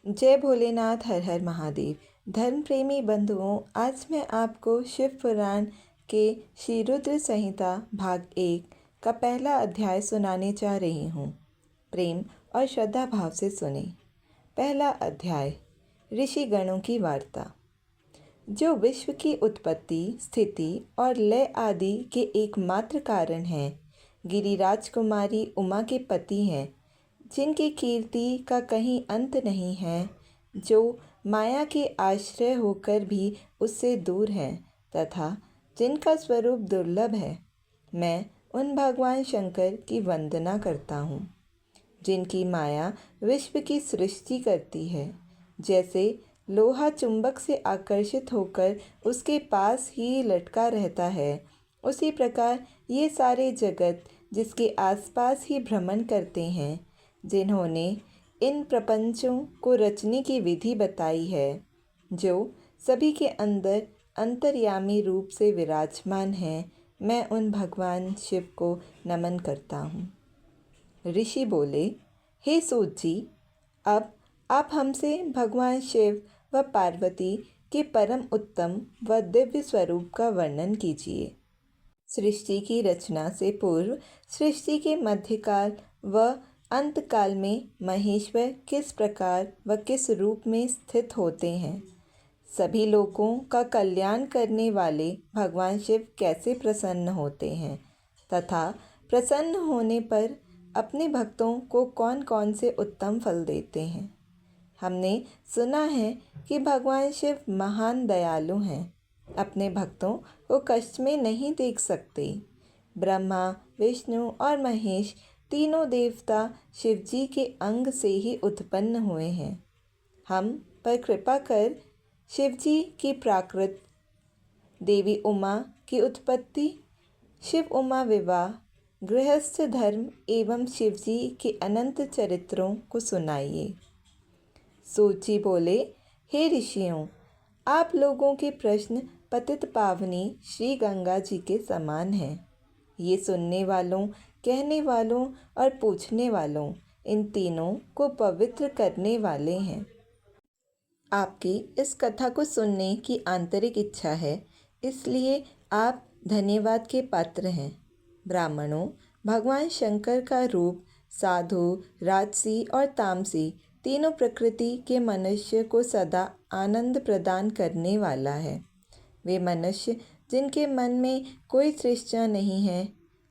जय भोलेनाथ, हर हर महादेव। धर्म प्रेमी बंधुओं, आज मैं आपको शिव पुराण के श्री रुद्र संहिता भाग 1 का पहला अध्याय सुनाने जा रही हूँ। प्रेम और श्रद्धा भाव से सुने। पहला अध्याय, ऋषि गणों की वार्ता। जो विश्व की उत्पत्ति, स्थिति और लय आदि के एकमात्र कारण हैं, गिरिराज कुमारी उमा के पति हैं, जिनकी कीर्ति का कहीं अंत नहीं है, जो माया के आश्रय होकर भी उससे दूर हैं तथा जिनका स्वरूप दुर्लभ है, मैं उन भगवान शंकर की वंदना करता हूँ, जिनकी माया विश्व की सृष्टि करती है। जैसे लोहा चुंबक से आकर्षित होकर उसके पास ही लटका रहता है, उसी प्रकार ये सारे जगत जिसके आसपास ही भ्रमण करते हैं, जिन्होंने इन प्रपंचों को रचने की विधि बताई है, जो सभी के अंदर अंतर्यामी रूप से विराजमान हैं, मैं उन भगवान शिव को नमन करता हूँ। ऋषि बोले, हे सूत जी, अब आप हमसे भगवान शिव व पार्वती के परम उत्तम व दिव्य स्वरूप का वर्णन कीजिए। सृष्टि की रचना से पूर्व, सृष्टि के मध्यकाल व अंतकाल में महेश्वर किस प्रकार व किस रूप में स्थित होते हैं? सभी लोगों का कल्याण करने वाले भगवान शिव कैसे प्रसन्न होते हैं तथा प्रसन्न होने पर अपने भक्तों को कौन कौन से उत्तम फल देते हैं? हमने सुना है कि भगवान शिव महान दयालु हैं, अपने भक्तों को कष्ट में नहीं देख सकते। ब्रह्मा, विष्णु और महेश तीनों देवता शिव जी के अंग से ही उत्पन्न हुए हैं। हम पर कृपा कर शिव जी की प्राकृत, देवी उमा की उत्पत्ति, शिव उमा विवाह, गृहस्थ धर्म एवं शिव जी के अनंत चरित्रों को सुनाइए। सूत जी बोले, हे ऋषियों, आप लोगों के प्रश्न पतित पावनी श्री गंगा जी के समान हैं। ये सुनने वालों, कहने वालों और पूछने वालों, इन तीनों को पवित्र करने वाले हैं। आपकी इस कथा को सुनने की आंतरिक इच्छा है, इसलिए आप धन्यवाद के पात्र हैं। ब्राह्मणों, भगवान शंकर का रूप साधु, राजसी और तामसी तीनों प्रकृति के मनुष्य को सदा आनंद प्रदान करने वाला है। वे मनुष्य जिनके मन में कोई तृष्णा नहीं है,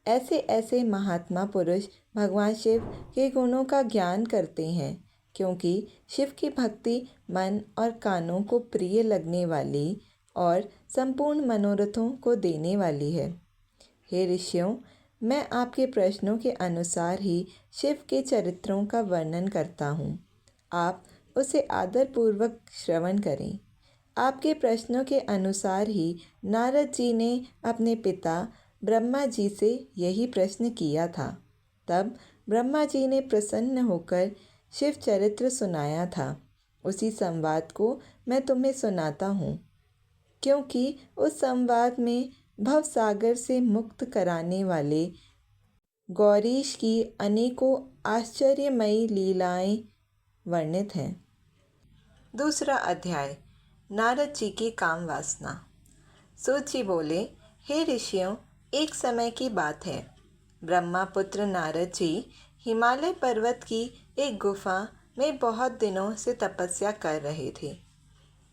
ऐसे ऐसे महात्मा पुरुष भगवान शिव के गुणों का ज्ञान करते हैं, क्योंकि शिव की भक्ति मन और कानों को प्रिय लगने वाली और संपूर्ण मनोरथों को देने वाली है। हे ऋषियों, मैं आपके प्रश्नों के अनुसार ही शिव के चरित्रों का वर्णन करता हूँ। आप उसे आदरपूर्वक श्रवण करें। आपके प्रश्नों के अनुसार ही नारद जी ने अपने पिता ब्रह्मा जी से यही प्रश्न किया था। तब ब्रह्मा जी ने प्रसन्न होकर शिव चरित्र सुनाया था। उसी संवाद को मैं तुम्हें सुनाता हूँ, क्योंकि उस संवाद में भव सागर से मुक्त कराने वाले गौरीश की अनेकों आश्चर्यमयी लीलाएं वर्णित हैं। दूसरा अध्याय, नारद जी की काम वासना। सूत जी बोले, हे ऋषियों, एक समय की बात है। ब्रह्मा पुत्र नारद जी हिमालय पर्वत की एक गुफा में बहुत दिनों से तपस्या कर रहे थे।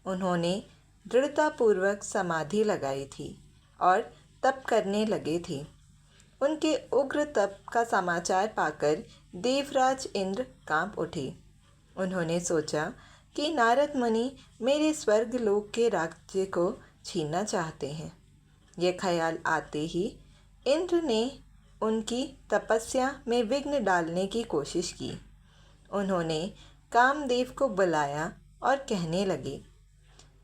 उन्होंने दृढ़तापूर्वक समाधि लगाई थी और तप करने लगे थे। उनके उग्र तप का समाचार पाकर देवराज इंद्र कांप उठे। उन्होंने सोचा कि नारद मुनि मेरे स्वर्ग लोक के राज्य को छीनना चाहते हैं। यह ख्याल आते ही इंद्र ने उनकी तपस्या में विघ्न डालने की कोशिश की। उन्होंने कामदेव को बुलाया और कहने लगे,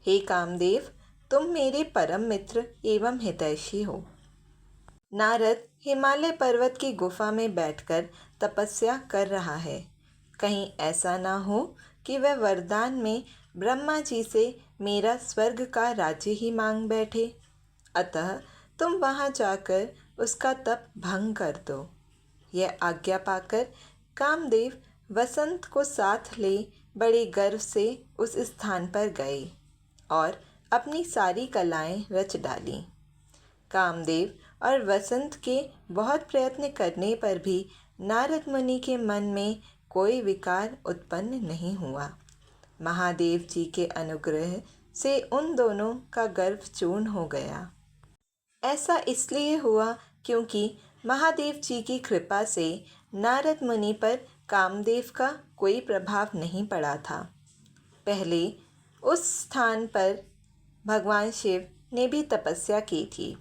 हे कामदेव, तुम मेरे परम मित्र एवं हितैषी हो। नारद हिमालय पर्वत की गुफा में बैठकर तपस्या कर रहा है। कहीं ऐसा ना हो कि वह वरदान में ब्रह्मा जी से मेरा स्वर्ग का राज्य ही मांग बैठे। अतः तुम वहां जाकर उसका तप भंग कर दो। यह आज्ञा पाकर कामदेव वसंत को साथ ले बड़े गर्व से उस स्थान पर गए और अपनी सारी कलाएं रच डालीं। कामदेव और वसंत के बहुत प्रयत्न करने पर भी नारद मुनि के मन में कोई विकार उत्पन्न नहीं हुआ। महादेव जी के अनुग्रह से उन दोनों का गर्व चूर्ण हो गया। ऐसा इसलिए हुआ क्योंकि महादेव जी की कृपा से नारद मुनि पर कामदेव का कोई प्रभाव नहीं पड़ा था। पहले उस स्थान पर भगवान शिव ने भी तपस्या की थी।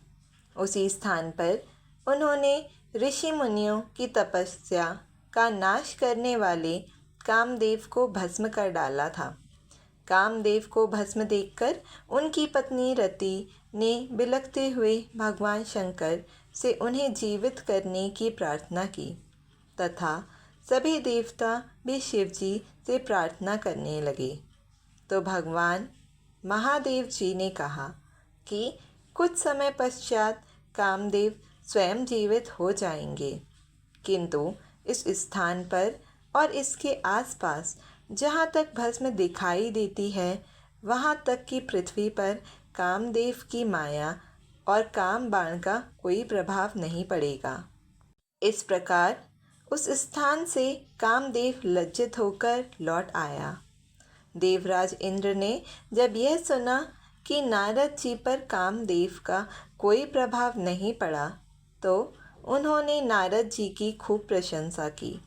उसी स्थान पर उन्होंने ऋषि मुनियों की तपस्या का नाश करने वाले कामदेव को भस्म कर डाला था। कामदेव को भस्म देखकर उनकी पत्नी रति ने बिलखते हुए भगवान शंकर से उन्हें जीवित करने की प्रार्थना की तथा सभी देवता भी शिव जी से प्रार्थना करने लगे। तो भगवान महादेव जी ने कहा कि कुछ समय पश्चात कामदेव स्वयं जीवित हो जाएंगे, किंतु इस स्थान पर और इसके आसपास जहाँ तक भस्म दिखाई देती है वहाँ तक की पृथ्वी पर कामदेव की माया और काम बाण का कोई प्रभाव नहीं पड़ेगा। इस प्रकार उस स्थान से कामदेव लज्जित होकर लौट आया। देवराज इंद्र ने जब यह सुना कि नारद जी पर कामदेव का कोई प्रभाव नहीं पड़ा तो उन्होंने नारद जी की खूब प्रशंसा की।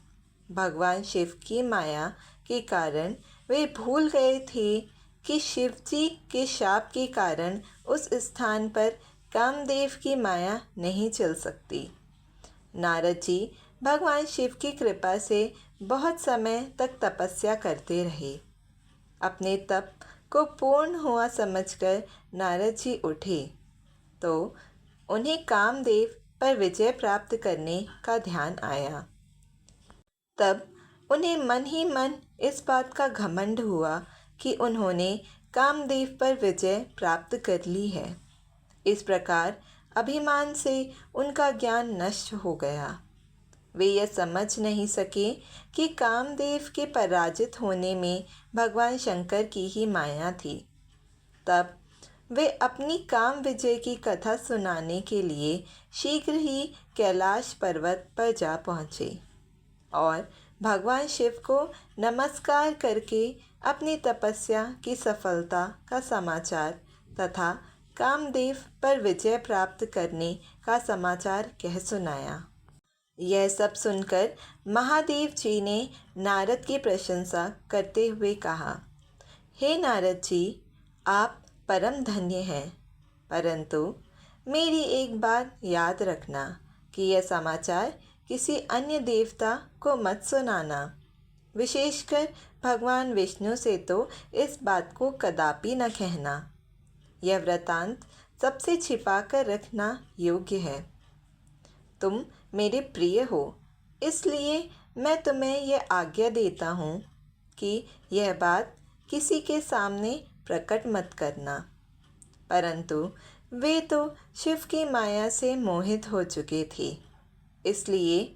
भगवान शिव की माया के कारण वे भूल गए थे कि शिव जी के शाप के कारण उस स्थान पर कामदेव की माया नहीं चल सकती। नारद जी भगवान शिव की कृपा से बहुत समय तक तपस्या करते रहे। अपने तप को पूर्ण हुआ समझकर नारद जी उठे तो उन्हें कामदेव पर विजय प्राप्त करने का ध्यान आया। तब उन्हें मन ही मन इस बात का घमंड हुआ कि उन्होंने कामदेव पर विजय प्राप्त कर ली है। इस प्रकार अभिमान से उनका ज्ञान नष्ट हो गया। वे यह समझ नहीं सके कि कामदेव के पराजित होने में भगवान शंकर की ही माया थी। तब वे अपनी काम विजय की कथा सुनाने के लिए शीघ्र ही कैलाश पर्वत पर जा पहुँचे और भगवान शिव को नमस्कार करके अपनी तपस्या की सफलता का समाचार तथा कामदेव पर विजय प्राप्त करने का समाचार कह सुनाया। यह सब सुनकर महादेव जी ने नारद की प्रशंसा करते हुए कहा, हे नारद जी, आप परम धन्य हैं, परंतु मेरी एक बात याद रखना कि यह समाचार किसी अन्य देवता को मत सुनाना। विशेषकर भगवान विष्णु से तो इस बात को कदापि न कहना। यह वृतांत सबसे छिपा कर रखना योग्य है। तुम मेरे प्रिय हो, इसलिए मैं तुम्हें यह आज्ञा देता हूँ कि यह बात किसी के सामने प्रकट मत करना। परंतु वे तो शिव की माया से मोहित हो चुके थे, इसलिए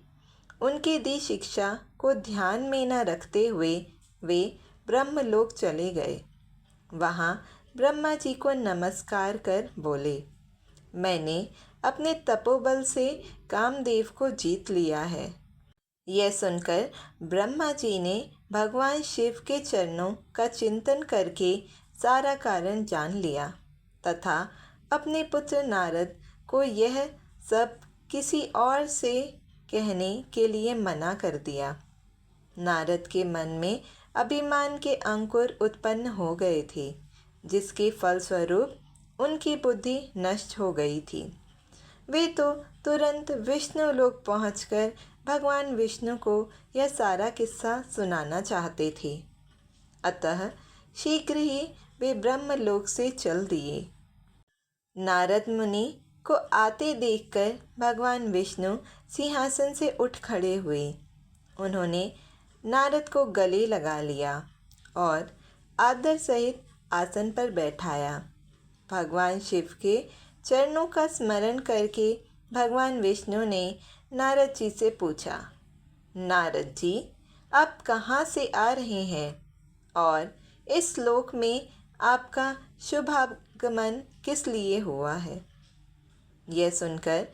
उनकी दी शिक्षा को ध्यान में न रखते हुए वे ब्रह्मलोक चले गए। वहाँ ब्रह्मा जी को नमस्कार कर बोले, मैंने अपने तपोबल से कामदेव को जीत लिया है। यह सुनकर ब्रह्मा जी ने भगवान शिव के चरणों का चिंतन करके सारा कारण जान लिया तथा अपने पुत्र नारद को यह सब किसी और से कहने के लिए मना कर दिया। नारद के मन में अभिमान के अंकुर उत्पन्न हो गए थे, जिसके फलस्वरूप उनकी बुद्धि नष्ट हो गई थी। वे तो तुरंत विष्णु लोक पहुंचकर भगवान विष्णु को यह सारा किस्सा सुनाना चाहते थे। अतः शीघ्र ही वे ब्रह्मलोक से चल दिए। नारद मुनि को आते देखकर भगवान विष्णु सिंहासन से उठ खड़े हुए। उन्होंने नारद को गले लगा लिया और आदर सहित आसन पर बैठाया। भगवान शिव के चरणों का स्मरण करके भगवान विष्णु ने नारद जी से पूछा, नारद जी, आप कहाँ से आ रहे हैं? और इस श्लोक में आपका शुभागमन किस लिए हुआ है। यह सुनकर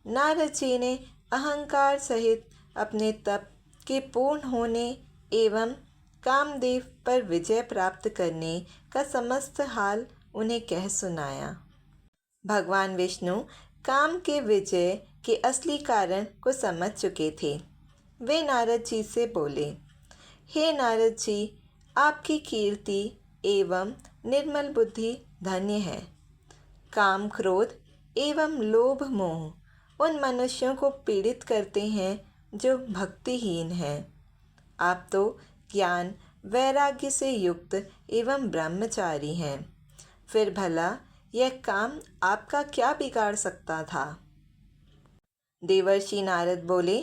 नारद जी ने अहंकार सहित अपने तप के पूर्ण होने एवं कामदेव पर विजय प्राप्त करने का समस्त हाल उन्हें कह सुनाया। भगवान विष्णु काम के विजय के असली कारण को समझ चुके थे। वे नारद जी से बोले, हे नारद जी, आपकी कीर्ति एवं निर्मल बुद्धि धन्य है। काम, क्रोध एवं लोभ मोह उन मनुष्यों को पीड़ित करते हैं जो भक्तिहीन हैं। आप तो ज्ञान वैराग्य से युक्त एवं ब्रह्मचारी हैं। फिर भला यह काम आपका क्या बिगाड़ सकता था। देवर्षि नारद बोले,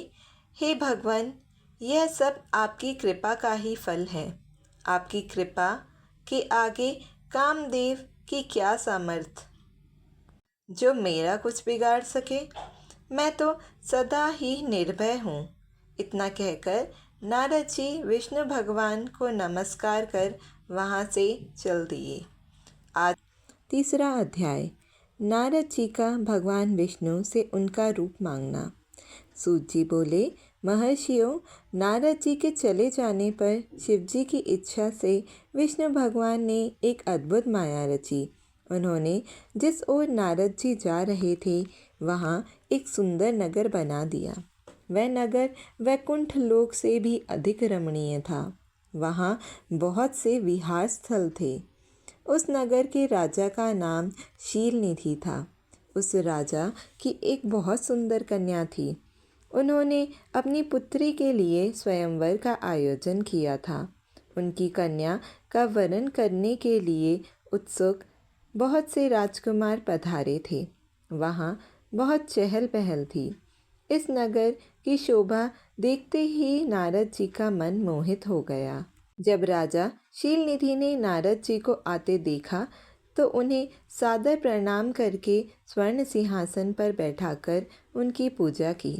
हे भगवान, यह सब आपकी कृपा का ही फल है। आपकी कृपा के आगे कामदेव की क्या सामर्थ जो मेरा कुछ बिगाड़ सके। मैं तो सदा ही निर्भय हूँ। इतना कहकर नारद जी विष्णु भगवान को नमस्कार कर वहाँ से चल दिए। आज तीसरा अध्याय, नारद जी का भगवान विष्णु से उनका रूप मांगना। सूत जी बोले, महर्षियों, नारद जी के चले जाने पर शिव जी की इच्छा से विष्णु भगवान ने एक अद्भुत माया रची। उन्होंने जिस ओर नारद जी जा रहे थे वहाँ एक सुंदर नगर बना दिया। वह नगर वैकुंठ लोक से भी अधिक रमणीय था। वहाँ बहुत से विहार स्थल थे। उस नगर के राजा का नाम शीलनिधि था। उस राजा की एक बहुत सुंदर कन्या थी। उन्होंने अपनी पुत्री के लिए स्वयंवर का आयोजन किया था। उनकी कन्या का वरण करने के लिए उत्सुक बहुत से राजकुमार पधारे थे। वहाँ बहुत चहल पहल थी। इस नगर की शोभा देखते ही नारद जी का मन मोहित हो गया। जब राजा शीलनिधि ने नारद जी को आते देखा तो उन्हें सादर प्रणाम करके स्वर्ण सिंहासन पर बैठाकर उनकी पूजा की।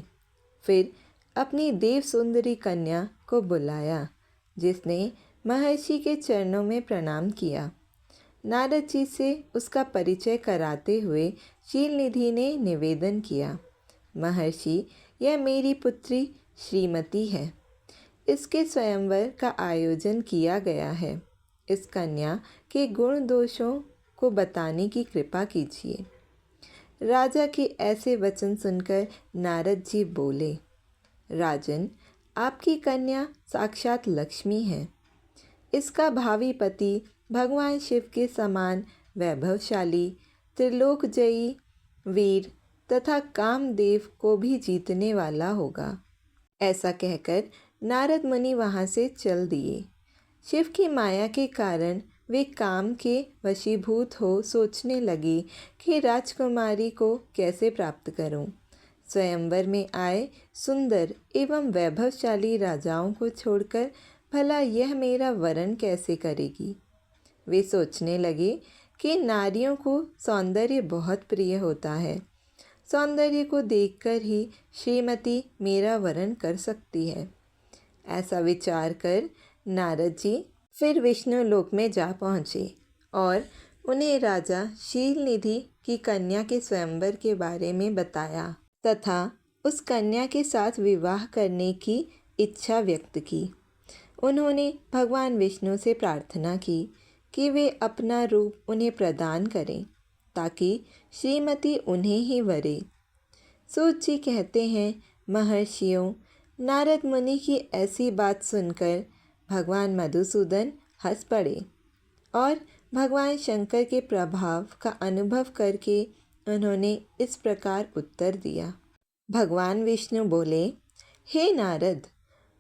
फिर अपनी देव सुंदरी कन्या को बुलाया, जिसने महर्षि के चरणों में प्रणाम किया। नारद जी से उसका परिचय कराते हुए शीलनिधि ने निवेदन किया, महर्षि, यह मेरी पुत्री श्रीमती है। इसके स्वयंवर का आयोजन किया गया है। इस कन्या के गुण दोषों को बताने की कृपा कीजिए। राजा के ऐसे वचन सुनकर नारद जी बोले, राजन, आपकी कन्या साक्षात लक्ष्मी है। इसका भावी पति भगवान शिव के समान वैभवशाली, त्रिलोकजयी, वीर तथा कामदेव को भी जीतने वाला होगा। ऐसा कहकर नारद मुनि वहाँ से चल दिए। शिव की माया के कारण वे काम के वशीभूत हो सोचने लगे कि राजकुमारी को कैसे प्राप्त करूं। स्वयंवर में आए सुंदर एवं वैभवशाली राजाओं को छोड़कर भला यह मेरा वरण कैसे करेगी। वे सोचने लगे कि नारियों को सौंदर्य बहुत प्रिय होता है। सौंदर्य को देखकर ही श्रीमती मेरा वरण कर सकती है। ऐसा विचार कर नारद जी फिर विष्णु लोक में जा पहुँचे और उन्हें राजा शीलनिधि की कन्या के स्वयंवर के बारे में बताया तथा उस कन्या के साथ विवाह करने की इच्छा व्यक्त की। उन्होंने भगवान विष्णु से प्रार्थना की कि वे अपना रूप उन्हें प्रदान करें ताकि श्रीमती उन्हें ही वरे। सूत जी कहते हैं, महर्षियों, नारद मुनि की ऐसी बात सुनकर भगवान मधुसूदन हंस पड़े और भगवान शंकर के प्रभाव का अनुभव करके उन्होंने इस प्रकार उत्तर दिया। भगवान विष्णु बोले, हे नारद,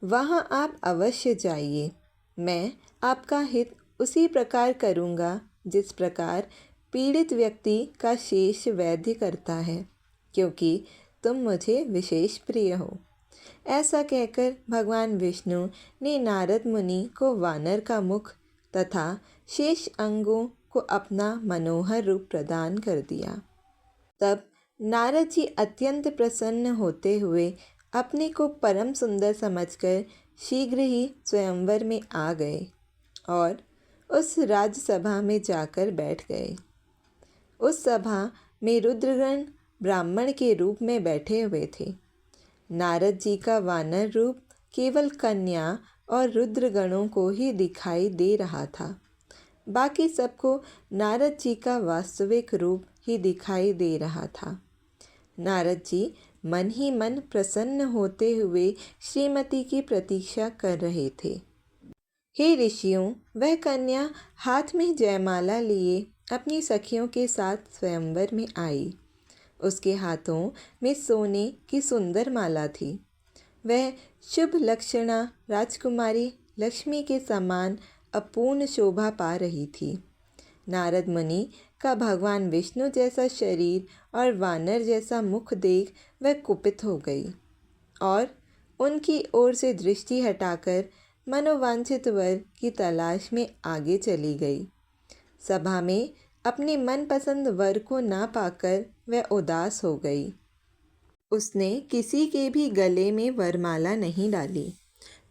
वहाँ आप अवश्य जाइए। मैं आपका हित उसी प्रकार करूँगा जिस प्रकार पीड़ित व्यक्ति का शेष वैद्य करता है, क्योंकि तुम मुझे विशेष प्रिय हो। ऐसा कहकर भगवान विष्णु ने नारद मुनि को वानर का मुख तथा शेष अंगों को अपना मनोहर रूप प्रदान कर दिया। तब नारद जी अत्यंत प्रसन्न होते हुए अपने को परम सुंदर समझकर शीघ्र ही स्वयंवर में आ गए और उस राजसभा में जाकर बैठ गए। उस सभा में रुद्रगण ब्राह्मण के रूप में बैठे हुए थे। नारद जी का वानर रूप केवल कन्या और रुद्रगणों को ही दिखाई दे रहा था। बाकी सबको नारद जी का वास्तविक रूप ही दिखाई दे रहा था। नारद जी मन ही मन प्रसन्न होते हुए श्रीमती की प्रतीक्षा कर रहे थे। हे ऋषियों, वह कन्या हाथ में जयमाला लिए अपनी सखियों के साथ स्वयंवर में आई। उसके हाथों में सोने की सुंदर माला थी। वह शुभ लक्षणा राजकुमारी लक्ष्मी के समान अपूर्ण शोभा पा रही थी। नारद मुनि का भगवान विष्णु जैसा शरीर और वानर जैसा मुख देख वह कुपित हो गई और उनकी ओर से दृष्टि हटाकर मनोवांछित वर की तलाश में आगे चली गई। सभा में अपने मनपसंद वर को ना पाकर वह उदास हो गई। उसने किसी के भी गले में वरमाला नहीं डाली।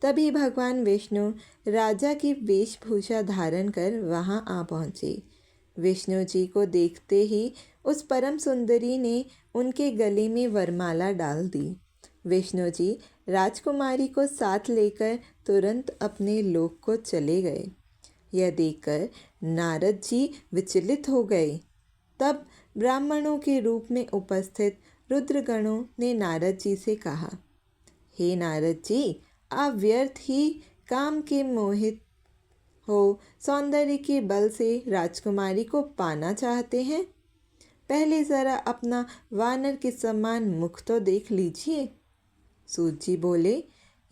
तभी भगवान विष्णु राजा की वेशभूषा धारण कर वहां आ पहुँचे। विष्णु जी को देखते ही उस परम सुंदरी ने उनके गले में वरमाला डाल दी। विष्णु जी राजकुमारी को साथ लेकर तुरंत अपने लोक को चले गए। यह देखकर नारद जी विचलित हो गए। तब ब्राह्मणों के रूप में उपस्थित रुद्रगणों ने नारद जी से कहा, हे नारद जी, आप व्यर्थ ही काम के मोहित हो सौंदर्य के बल से राजकुमारी को पाना चाहते हैं। पहले ज़रा अपना वानर के समान मुख तो देख लीजिए। सूत जी बोले।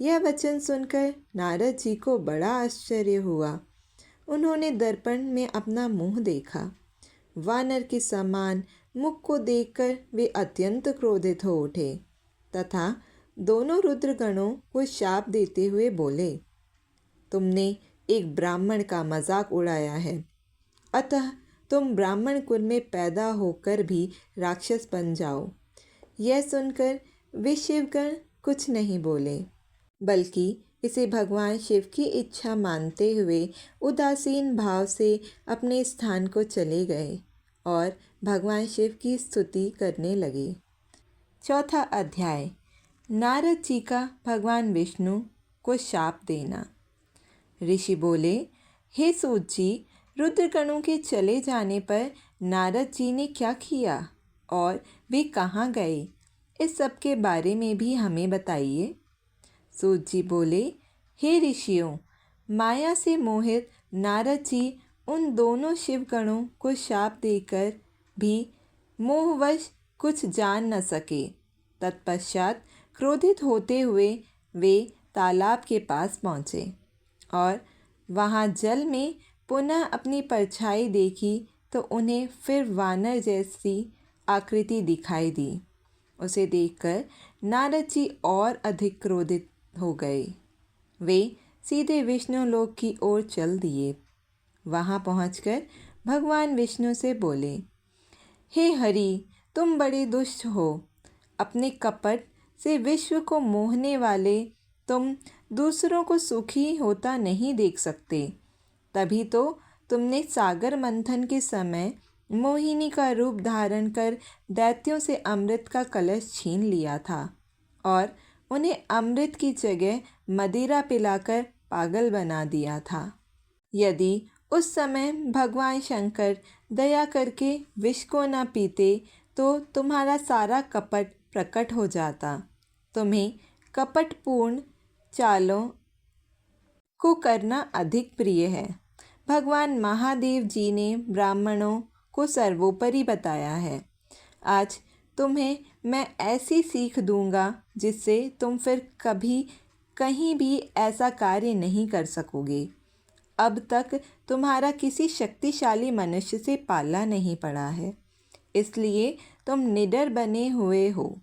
यह वचन सुनकर नारद जी को बड़ा आश्चर्य हुआ। उन्होंने दर्पण में अपना मुंह देखा। वानर के समान मुख को देखकर वे अत्यंत क्रोधित हो उठे तथा दोनों रुद्रगणों को शाप देते हुए बोले, तुमने एक ब्राह्मण का मजाक उड़ाया है, अतः तुम ब्राह्मण कुल में पैदा होकर भी राक्षस बन जाओ। यह सुनकर वे शिवगण कुछ नहीं बोले, बल्कि इसे भगवान शिव की इच्छा मानते हुए उदासीन भाव से अपने स्थान को चले गए और भगवान शिव की स्तुति करने लगे। चौथा अध्याय, नारद जी का भगवान विष्णु को शाप देना। ऋषि बोले, हे सूत जी, रुद्रगणों के चले जाने पर नारद जी ने क्या किया और वे कहाँ गए, इस सब के बारे में भी हमें बताइए। सूत जी बोले, हे ऋषियों, माया से मोहित नारद जी उन दोनों शिवगणों को शाप देकर भी मोहवश कुछ जान न सके। तत्पश्चात क्रोधित होते हुए वे तालाब के पास पहुँचे और वहाँ जल में पुनः अपनी परछाई देखी तो उन्हें फिर वानर जैसी आकृति दिखाई दी। उसे देखकर नारद जी और अधिक क्रोधित हो गए। वे सीधे विष्णु लोक की ओर चल दिए। वहाँ पहुँचकर भगवान विष्णु से बोले, हे हरि, तुम बड़े दुष्ट हो। अपने कपट से विश्व को मोहने वाले तुम दूसरों को सुखी होता नहीं देख सकते। तभी तो तुमने सागर मंथन के समय मोहिनी का रूप धारण कर दैत्यों से अमृत का कलश छीन लिया था और उन्हें अमृत की जगह मदिरा पिलाकर पागल बना दिया था। यदि उस समय भगवान शंकर दया करके विष को न पीते तो तुम्हारा सारा कपट प्रकट हो जाता। तुम्हें कपटपूर्ण चालों को करना अधिक प्रिय है। भगवान महादेव जी ने ब्राह्मणों को सर्वोपरि बताया है। आज तुम्हें मैं ऐसी सीख दूंगा जिससे तुम फिर कभी कहीं भी ऐसा कार्य नहीं कर सकोगे। अब तक तुम्हारा किसी शक्तिशाली मनुष्य से पाला नहीं पड़ा है, इसलिए तुम निडर बने हुए हो,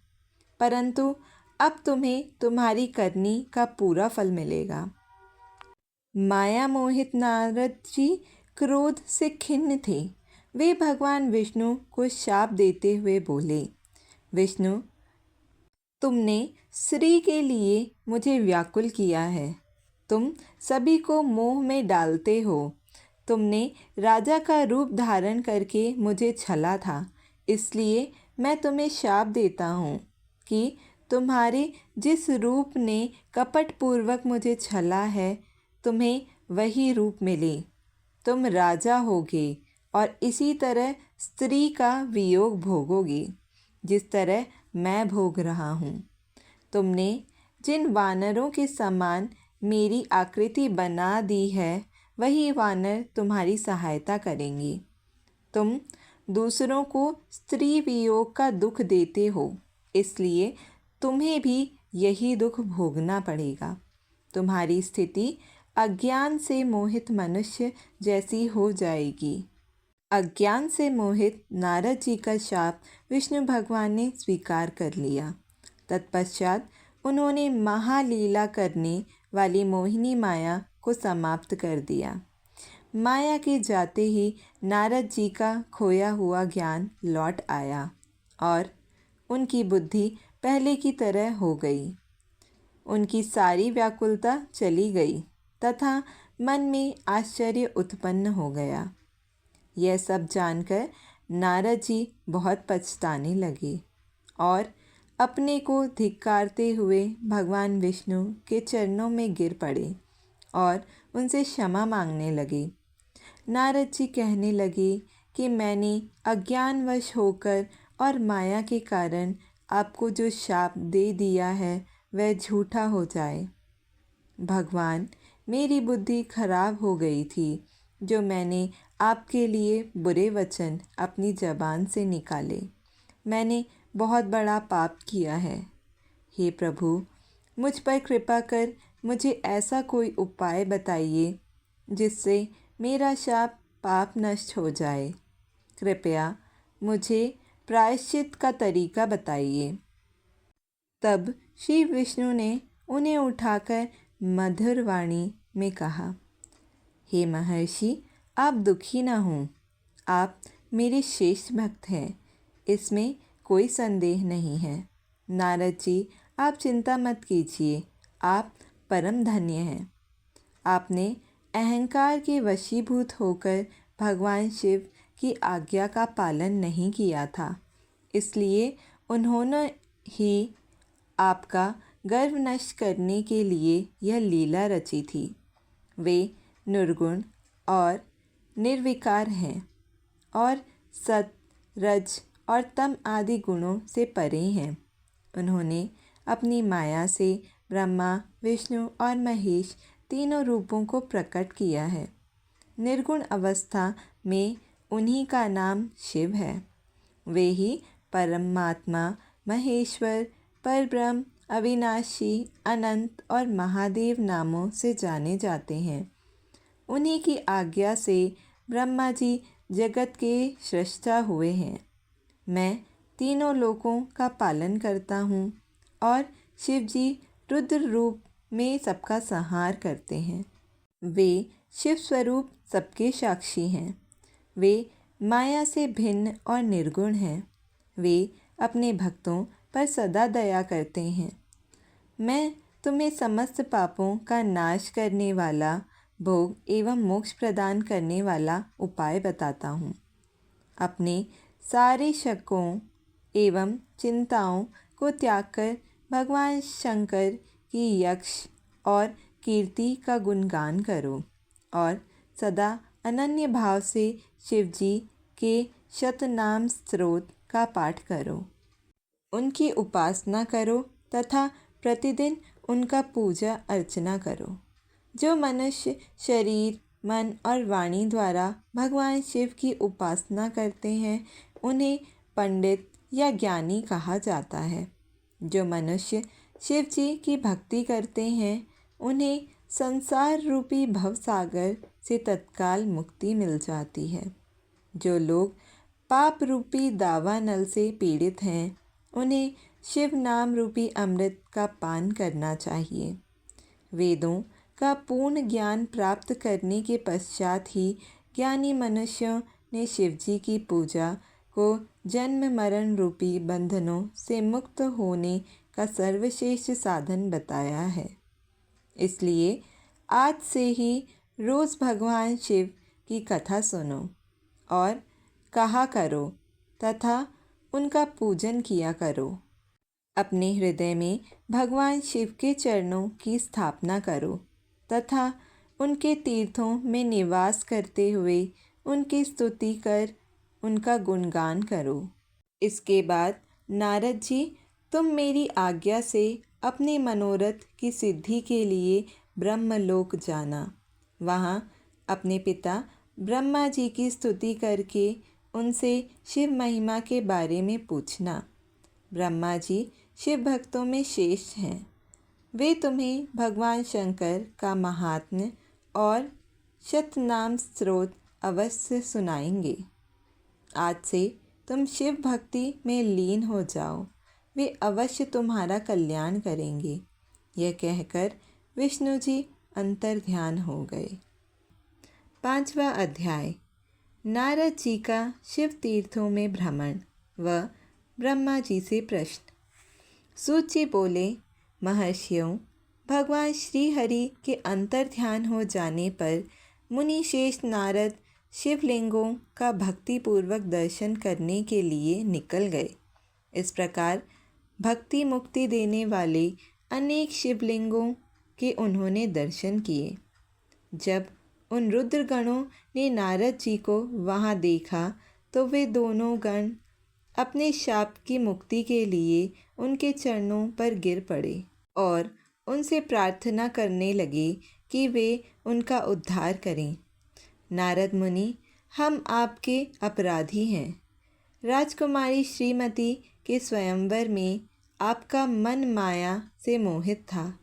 परंतु अब तुम्हें तुम्हारी करनी का पूरा फल मिलेगा। माया मोहित नारद जी क्रोध से खिन्न थे। वे भगवान विष्णु को शाप देते हुए बोले, विष्णु, तुमने श्री के लिए मुझे व्याकुल किया है। तुम सभी को मोह में डालते हो। तुमने राजा का रूप धारण करके मुझे छला था, इसलिए मैं तुम्हें शाप देता हूँ कि तुम्हारे जिस रूप ने कपटपूर्वक मुझे छला है, तुम्हें वही रूप मिले। तुम राजा होगे और इसी तरह स्त्री का वियोग भोगोगे, जिस तरह मैं भोग रहा हूँ। तुमने जिन वानरों के समान मेरी आकृति बना दी है, वही वानर तुम्हारी सहायता करेंगे। तुम दूसरों को स्त्री वियोग का दुख देते हो, इसलिए तुम्हें भी यही दुख भोगना पड़ेगा। तुम्हारी स्थिति अज्ञान से मोहित मनुष्य जैसी हो जाएगी। अज्ञान से मोहित नारद जी का शाप विष्णु भगवान ने स्वीकार कर लिया। तत्पश्चात उन्होंने महालीला करने वाली मोहिनी माया को समाप्त कर दिया। माया के जाते ही नारद जी का खोया हुआ ज्ञान लौट आया और उनकी बुद्धि पहले की तरह हो गई। उनकी सारी व्याकुलता चली गई तथा मन में आश्चर्य उत्पन्न हो गया। यह सब जानकर नारद जी बहुत पछताने लगे और अपने को धिक्कारते हुए भगवान विष्णु के चरणों में गिर पड़े और उनसे क्षमा मांगने लगे। नारद जी कहने लगे कि मैंने अज्ञानवश होकर और माया के कारण आपको जो शाप दे दिया है वह झूठा हो जाए। भगवान, मेरी बुद्धि खराब हो गई थी जो मैंने आपके लिए बुरे वचन अपनी ज़बान से निकाले। मैंने बहुत बड़ा पाप किया है। हे प्रभु, मुझ पर कृपा कर मुझे ऐसा कोई उपाय बताइए जिससे मेरा शाप पाप नष्ट हो जाए। कृपया मुझे प्रायश्चित का तरीका बताइए। तब श्री विष्णु ने उन्हें उठाकर मधुर वाणी में कहा, हे महर्षि, आप दुखी न हों। आप मेरे श्रेष्ठ भक्त हैं, इसमें कोई संदेह नहीं है। नारद जी, आप चिंता मत कीजिए, आप परम धन्य हैं। आपने अहंकार के वशीभूत होकर भगवान शिव की आज्ञा का पालन नहीं किया था, इसलिए उन्होंने ही आपका गर्व नष्ट करने के लिए यह लीला रची थी। वे निर्गुण और निर्विकार हैं और सत, रज और तम आदि गुणों से परे हैं। उन्होंने अपनी माया से ब्रह्मा, विष्णु और महेश तीनों रूपों को प्रकट किया है। निर्गुण अवस्था में उन्हीं का नाम शिव है। वे ही परमात्मा, महेश्वर, परब्रह्म, अविनाशी, अनंत और महादेव नामों से जाने जाते हैं। उन्हीं की आज्ञा से ब्रह्मा जी जगत के सृष्टा हुए हैं। मैं तीनों लोकों का पालन करता हूँ और शिव जी रुद्र रूप में सबका संहार करते हैं। वे शिव स्वरूप सबके साक्षी हैं। वे माया से भिन्न और निर्गुण हैं। वे अपने भक्तों पर सदा दया करते हैं। मैं तुम्हें समस्त पापों का नाश करने वाला, भोग एवं मोक्ष प्रदान करने वाला उपाय बताता हूँ। अपने सारे शकों एवं चिंताओं को त्याग कर भगवान शंकर की यक्ष और कीर्ति का गुणगान करो और सदा अनन्य भाव से शिव जी के शतनाम स्तोत्र का पाठ करो। उनकी उपासना करो तथा प्रतिदिन उनका पूजा अर्चना करो। जो मनुष्य शरीर, मन और वाणी द्वारा भगवान शिव की उपासना करते हैं, उन्हें पंडित या ज्ञानी कहा जाता है। जो मनुष्य शिव जी की भक्ति करते हैं, उन्हें संसार रूपी भवसागर से तत्काल मुक्ति मिल जाती है। जो लोग पाप रूपी दावानल से पीड़ित हैं, उन्हें शिव नाम रूपी अमृत का पान करना चाहिए। वेदों का पूर्ण ज्ञान प्राप्त करने के पश्चात ही ज्ञानी मनुष्यों ने शिव जी की पूजा को जन्म मरण रूपी बंधनों से मुक्त होने का सर्वश्रेष्ठ साधन बताया है। इसलिए आज से ही रोज़ भगवान शिव की कथा सुनो और कहा करो तथा उनका पूजन किया करो। अपने हृदय में भगवान शिव के चरणों की स्थापना करो तथा उनके तीर्थों में निवास करते हुए उनकी स्तुति कर उनका गुणगान करो। इसके बाद नारद जी, तुम मेरी आज्ञा से अपने मनोरथ की सिद्धि के लिए ब्रह्मलोक जाना। वहाँ अपने पिता ब्रह्मा जी की स्तुति करके उनसे शिव महिमा के बारे में पूछना। ब्रह्मा जी शिव भक्तों में श्रेष्ठ हैं। वे तुम्हें भगवान शंकर का महात्म्य और शतनाम स्रोत अवश्य सुनाएंगे। आज से तुम शिव भक्ति में लीन हो जाओ, वे अवश्य तुम्हारा कल्याण करेंगे। यह कहकर विष्णु जी अंतर ध्यान हो गए। 5वां अध्याय, नारद जी का शिव तीर्थों में भ्रमण व ब्रह्मा जी से प्रश्न। सूत जी बोले, महर्षियों, भगवान श्री हरि के अंतर ध्यान हो जाने पर मुनि श्रेष्ठ नारद शिवलिंगों का भक्तिपूर्वक दर्शन करने के लिए निकल गए। इस प्रकार भक्ति मुक्ति देने वाले अनेक शिवलिंगों के उन्होंने दर्शन किए। जब उन रुद्रगणों ने नारद जी को वहाँ देखा तो वे दोनों गण अपने शाप की मुक्ति के लिए उनके चरणों पर गिर पड़े और उनसे प्रार्थना करने लगे कि वे उनका उद्धार करें। नारद मुनि, हम आपके अपराधी हैं। राजकुमारी श्रीमती के स्वयंवर में आपका मन माया से मोहित था।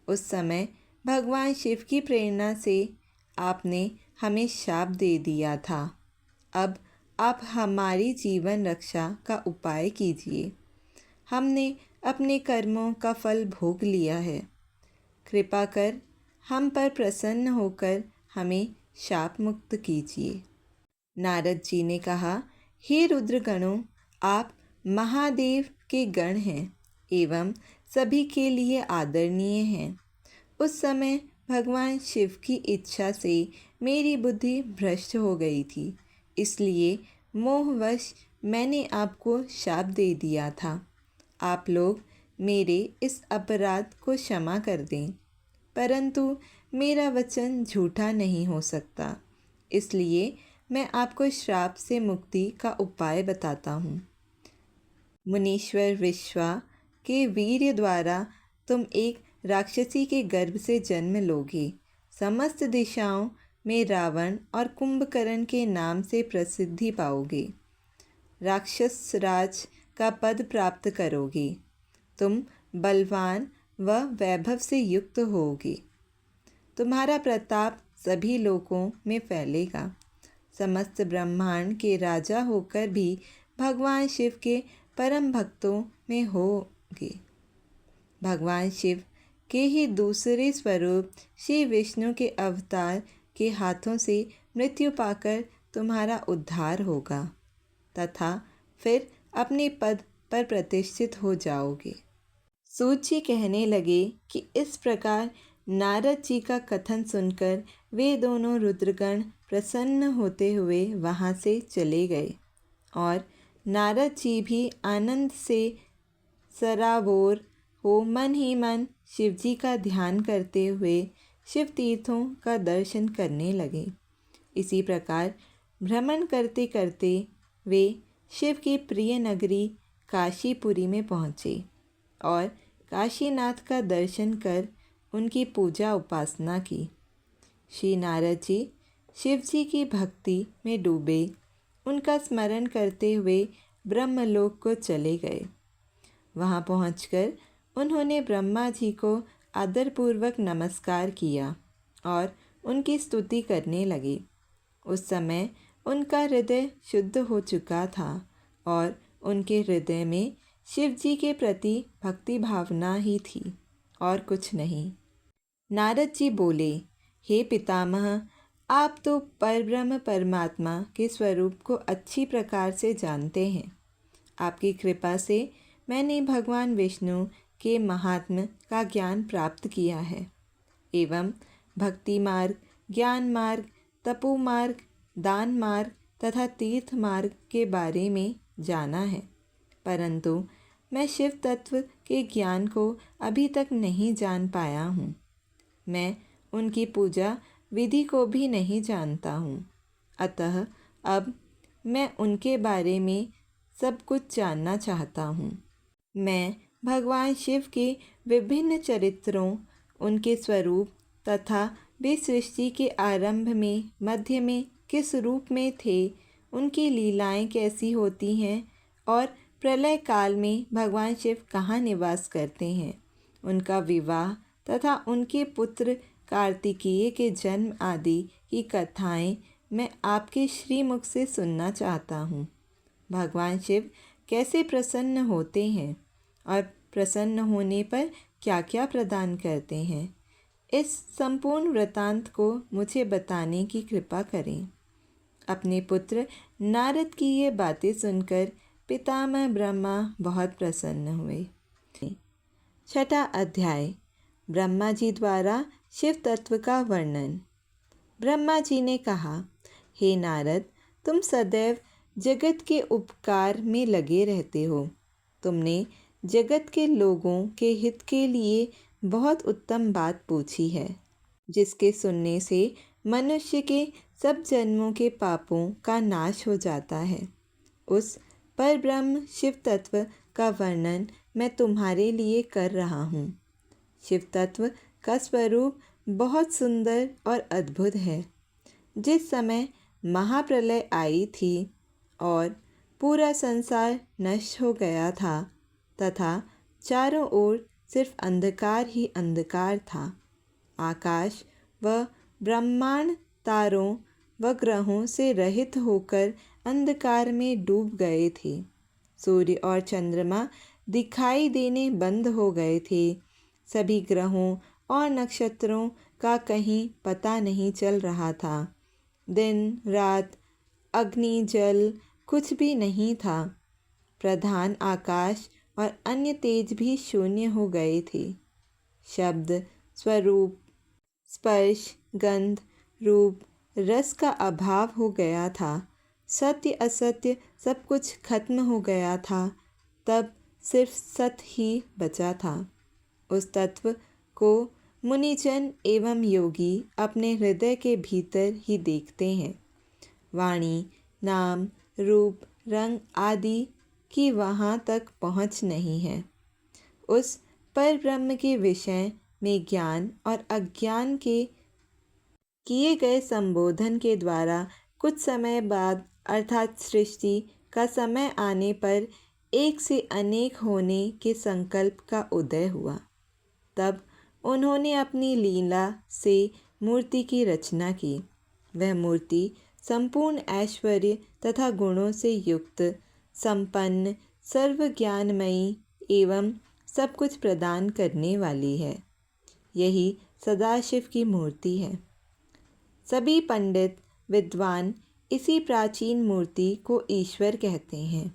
उस समय भगवान शिव की प्रेरणा से आपने हमें शाप दे दिया था। अब आप हमारी जीवन रक्षा का उपाय कीजिए। हमने अपने कर्मों का फल भोग लिया है। कृपा कर हम पर प्रसन्न होकर हमें शाप मुक्त कीजिए। नारद जी ने कहा, हे रुद्रगणों, आप महादेव के गण हैं एवं सभी के लिए आदरणीय हैं। उस समय भगवान शिव की इच्छा से मेरी बुद्धि भ्रष्ट हो गई थी, इसलिए मोहवश मैंने आपको शाप दे दिया था। आप लोग मेरे इस अपराध को क्षमा कर दें, परंतु मेरा वचन झूठा नहीं हो सकता, इसलिए मैं आपको श्राप से मुक्ति का उपाय बताता हूँ। मुनीश्वर विश्वा के वीर्य द्वारा तुम एक राक्षसी के गर्भ से जन्म लोगे। समस्त दिशाओं में रावण और कुंभकर्ण के नाम से प्रसिद्धि पाओगे। राक्षस राज का पद प्राप्त करोगे। तुम बलवान व वैभव से युक्त होगे। तुम्हारा प्रताप सभी लोकों में फैलेगा। समस्त ब्रह्मांड के राजा होकर भी भगवान शिव के परम भक्तों में होगे। भगवान शिव के ही दूसरे स्वरूप श्री विष्णु के अवतार के हाथों से मृत्यु पाकर तुम्हारा उद्धार होगा तथा फिर अपने पद पर प्रतिष्ठित हो जाओगे। सूत जी कहने लगे कि इस प्रकार नारद जी का कथन सुनकर वे दोनों रुद्रगण प्रसन्न होते हुए वहाँ से चले गए और नारद जी भी आनंद से सराबोर हो मन ही मन शिवजी का ध्यान करते हुए शिव तीर्थों का दर्शन करने लगे। इसी प्रकार भ्रमण करते करते वे शिव की प्रिय नगरी काशीपुरी में पहुँचे और काशीनाथ का दर्शन कर उनकी पूजा उपासना की। श्री नारद जी शिव जी की भक्ति में डूबे उनका स्मरण करते हुए ब्रह्मलोक को चले गए। वहाँ पहुंचकर उन्होंने ब्रह्मा जी को आदरपूर्वक नमस्कार किया और उनकी स्तुति करने लगे। उस समय उनका हृदय शुद्ध हो चुका था और उनके हृदय में शिव जी के प्रति भक्ति भावना ही थी और कुछ नहीं। नारद जी बोले, हे पितामह, आप तो परब्रह्म परमात्मा के स्वरूप को अच्छी प्रकार से जानते हैं। आपकी कृपा से मैंने भगवान विष्णु के महात्म्य का ज्ञान प्राप्त किया है एवं भक्ति मार्ग, ज्ञान मार्ग, तपो मार्ग, दान मार्ग तथा तीर्थ मार्ग के बारे में जाना है, परंतु मैं शिव तत्व के ज्ञान को अभी तक नहीं जान पाया हूँ। मैं उनकी पूजा विधि को भी नहीं जानता हूँ, अतः अब मैं उनके बारे में सब कुछ जानना चाहता हूँ। मैं भगवान शिव के विभिन्न चरित्रों, उनके स्वरूप तथा वे सृष्टि के आरंभ में, मध्य में किस रूप में थे, उनकी लीलाएं कैसी होती हैं और प्रलय काल में भगवान शिव कहाँ निवास करते हैं, उनका विवाह तथा उनके पुत्र कार्तिकेय के जन्म आदि की कथाएं मैं आपके श्रीमुख से सुनना चाहता हूँ। भगवान शिव कैसे प्रसन्न होते हैं और प्रसन्न होने पर क्या क्या प्रदान करते हैं, इस संपूर्ण वृतांत को मुझे बताने की कृपा करें। अपने पुत्र नारद की ये बातें सुनकर पितामह ब्रह्मा बहुत प्रसन्न हुए। छठा अध्याय, ब्रह्मा जी द्वारा शिव तत्व का वर्णन। ब्रह्मा जी ने कहा, हे नारद, तुम सदैव जगत के उपकार में लगे रहते हो। तुमने जगत के लोगों के हित के लिए बहुत उत्तम बात पूछी है, जिसके सुनने से मनुष्य के सब जन्मों के पापों का नाश हो जाता है। उस परब्रह्म शिव तत्व का वर्णन मैं तुम्हारे लिए कर रहा हूँ। शिव तत्व का स्वरूप बहुत सुंदर और अद्भुत है। जिस समय महाप्रलय आई थी और पूरा संसार नष्ट हो गया था तथा चारों ओर सिर्फ अंधकार ही अंधकार था, आकाश व ब्रह्मांड तारों व ग्रहों से रहित होकर अंधकार में डूब गए थे। सूर्य और चंद्रमा दिखाई देने बंद हो गए थे। सभी ग्रहों और नक्षत्रों का कहीं पता नहीं चल रहा था। दिन रात, अग्नि जल कुछ भी नहीं था। प्रधान आकाश और अन्य तेज भी शून्य हो गए थे। शब्द, स्वरूप, स्पर्श, गंध, रूप, रस का अभाव हो गया था। सत्य असत्य सब कुछ खत्म हो गया था। तब सिर्फ सत ही बचा था। उस तत्व को मुनिजन एवं योगी अपने हृदय के भीतर ही देखते हैं। वाणी, नाम, रूप, रंग आदि की वहाँ तक पहुँच नहीं है। उस परब्रह्म के विषय में ज्ञान और अज्ञान के किए गए संबोधन के द्वारा कुछ समय बाद अर्थात सृष्टि का समय आने पर एक से अनेक होने के संकल्प का उदय हुआ। तब उन्होंने अपनी लीला से मूर्ति की रचना की। वह मूर्ति संपूर्ण ऐश्वर्य तथा गुणों से युक्त, संपन्न, सर्व ज्ञानमयी एवं सब कुछ प्रदान करने वाली है। यही सदाशिव की मूर्ति है। सभी पंडित विद्वान इसी प्राचीन मूर्ति को ईश्वर कहते हैं।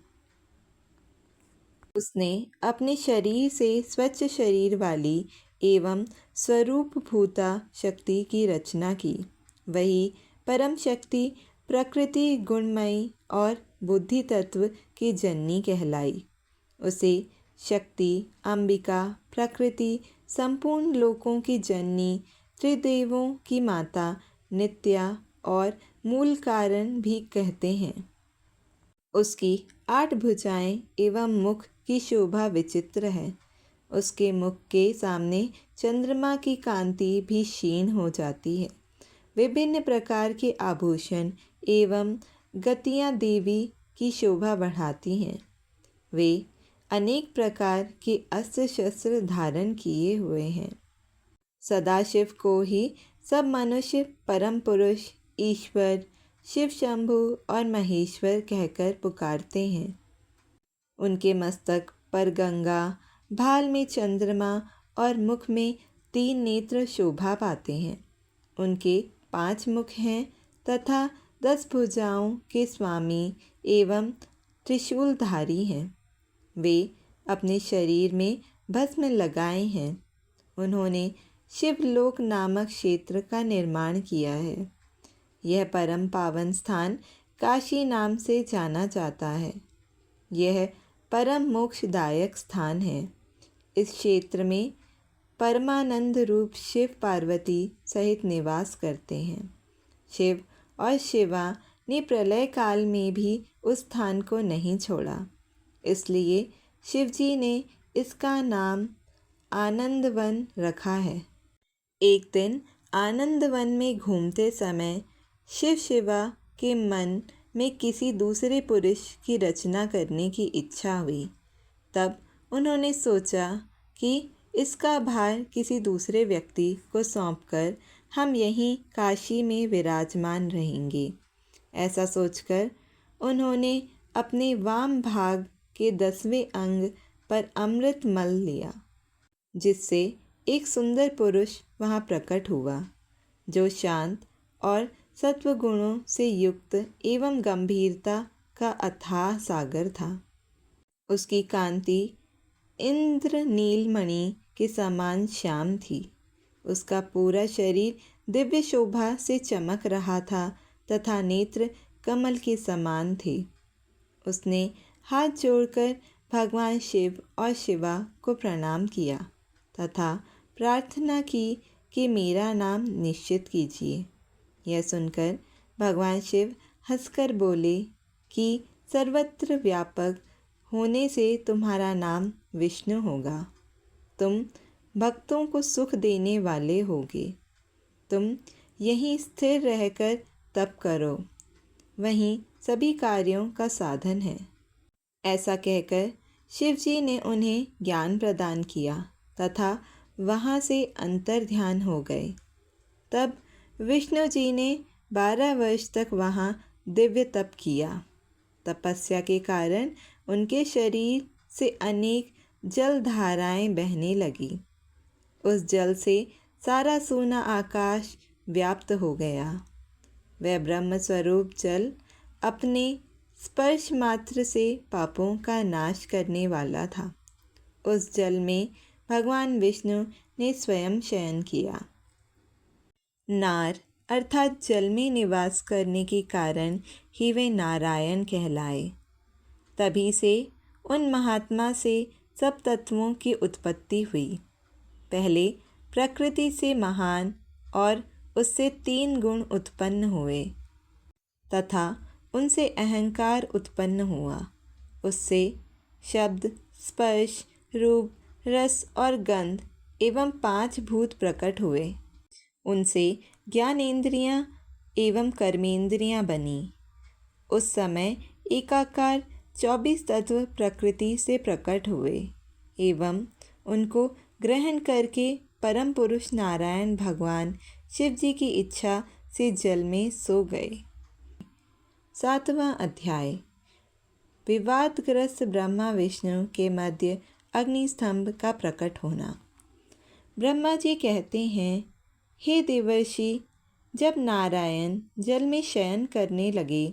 उसने अपने शरीर से स्वच्छ शरीर वाली एवं स्वरूप भूता शक्ति की रचना की। वही परम शक्ति प्रकृति गुणमयी और बुद्धि तत्व की जननी कहलाई। उसे शक्ति, अंबिका, प्रकृति, संपूर्ण लोकों की जननी, त्रिदेवों की माता, नित्या और मूल कारण भी कहते हैं। उसकी 8 भुजाएं एवं मुख की शोभा विचित्र है। उसके मुख के सामने चंद्रमा की कांति भी क्षीण हो जाती है। विभिन्न प्रकार के आभूषण एवं गतियाँ देवी की शोभा बढ़ाती हैं। वे अनेक प्रकार के अस्त्र शस्त्र धारण किए हुए हैं। सदाशिव को ही सब मनुष्य परम पुरुष, ईश्वर, शिव शंभु और महेश्वर कहकर पुकारते हैं। उनके मस्तक पर गंगा, भाल में चंद्रमा और मुख में 3 नेत्र शोभा पाते हैं। उनके 5 मुख हैं तथा 10 भुजाओं के स्वामी एवं त्रिशूलधारी हैं। वे अपने शरीर में भस्म लगाए हैं। उन्होंने शिवलोक नामक क्षेत्र का निर्माण किया है। यह परम पावन स्थान काशी नाम से जाना जाता है। यह परम मोक्षदायक स्थान है। इस क्षेत्र में परमानंद रूप शिव पार्वती सहित निवास करते हैं। शिव और शिवा ने प्रलय काल में भी उस स्थान को नहीं छोड़ा, इसलिए शिवजी ने इसका नाम आनंदवन रखा है। एक दिन आनंदवन में घूमते समय शिव शिवा के मन में किसी दूसरे पुरुष की रचना करने की इच्छा हुई। तब उन्होंने सोचा कि इसका भार किसी दूसरे व्यक्ति को सौंपकर हम यहीं काशी में विराजमान रहेंगे। ऐसा सोचकर उन्होंने अपने वाम भाग के 10वें अंग पर अमृत मल लिया, जिससे एक सुंदर पुरुष वहाँ प्रकट हुआ, जो शांत और सत्वगुणों से युक्त एवं गंभीरता का अथाह सागर था। उसकी कांति इंद्र नीलमणि के समान श्याम थी। उसका पूरा शरीर दिव्य शोभा से चमक रहा था तथा नेत्र कमल के समान थे। उसने हाथ जोड़कर भगवान शिव और शिवा को प्रणाम किया तथा प्रार्थना की कि मेरा नाम निश्चित कीजिए। यह सुनकर भगवान शिव हंसकर बोले कि सर्वत्र व्यापक होने से तुम्हारा नाम विष्णु होगा। तुम भक्तों को सुख देने वाले होगे। तुम यहीं स्थिर रहकर तप करो, वहीं सभी कार्यों का साधन है। ऐसा कहकर शिवजी ने उन्हें ज्ञान प्रदान किया तथा वहाँ से अंतर ध्यान हो गए। तब विष्णु जी ने 12 वर्ष तक वहाँ दिव्य तप किया। तपस्या के कारण उनके शरीर से अनेक जल धाराएं बहने लगी। उस जल से सारा सोना आकाश व्याप्त हो गया। वह ब्रह्म स्वरूप जल अपने स्पर्श मात्र से पापों का नाश करने वाला था। उस जल में भगवान विष्णु ने स्वयं शयन किया। नार अर्थात जल में निवास करने के कारण ही वे नारायण कहलाए। तभी से उन महात्मा से सब तत्वों की उत्पत्ति हुई। पहले प्रकृति से महान और उससे 3 गुण उत्पन्न हुए तथा उनसे अहंकार उत्पन्न हुआ। उससे शब्द, स्पर्श, रूप, रस और गंध एवं 5 भूत प्रकट हुए। उनसे ज्ञानेंद्रियां एवं कर्मेंद्रियां बनी। उस समय एकाकार 24 तत्व प्रकृति से प्रकट हुए एवं उनको ग्रहण करके परम पुरुष नारायण भगवान शिव जी की इच्छा से जल में सो गए। 7वां अध्याय। विवादग्रस्त ब्रह्मा विष्णु के मध्य अग्निस्तंभ का प्रकट होना। ब्रह्मा जी कहते हैं, हे देवर्षि, जब नारायण जल में शयन करने लगे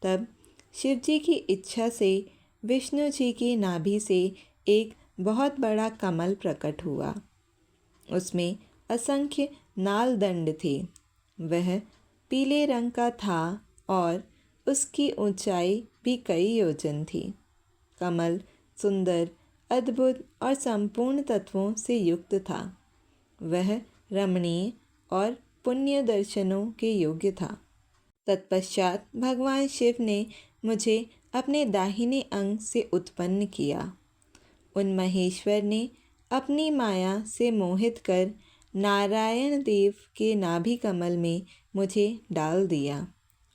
तब शिव जी की इच्छा से विष्णु जी की नाभि से एक बहुत बड़ा कमल प्रकट हुआ। उसमें असंख्य नाल दंड थे। वह पीले रंग का था और उसकी ऊंचाई भी कई योजन थी। कमल सुंदर, अद्भुत और संपूर्ण तत्वों से युक्त था। वह रमणीय और पुण्य दर्शनों के योग्य था। तत्पश्चात भगवान शिव ने मुझे अपने दाहिने अंग से उत्पन्न किया। उन महेश्वर ने अपनी माया से मोहित कर नारायण देव के नाभि कमल में मुझे डाल दिया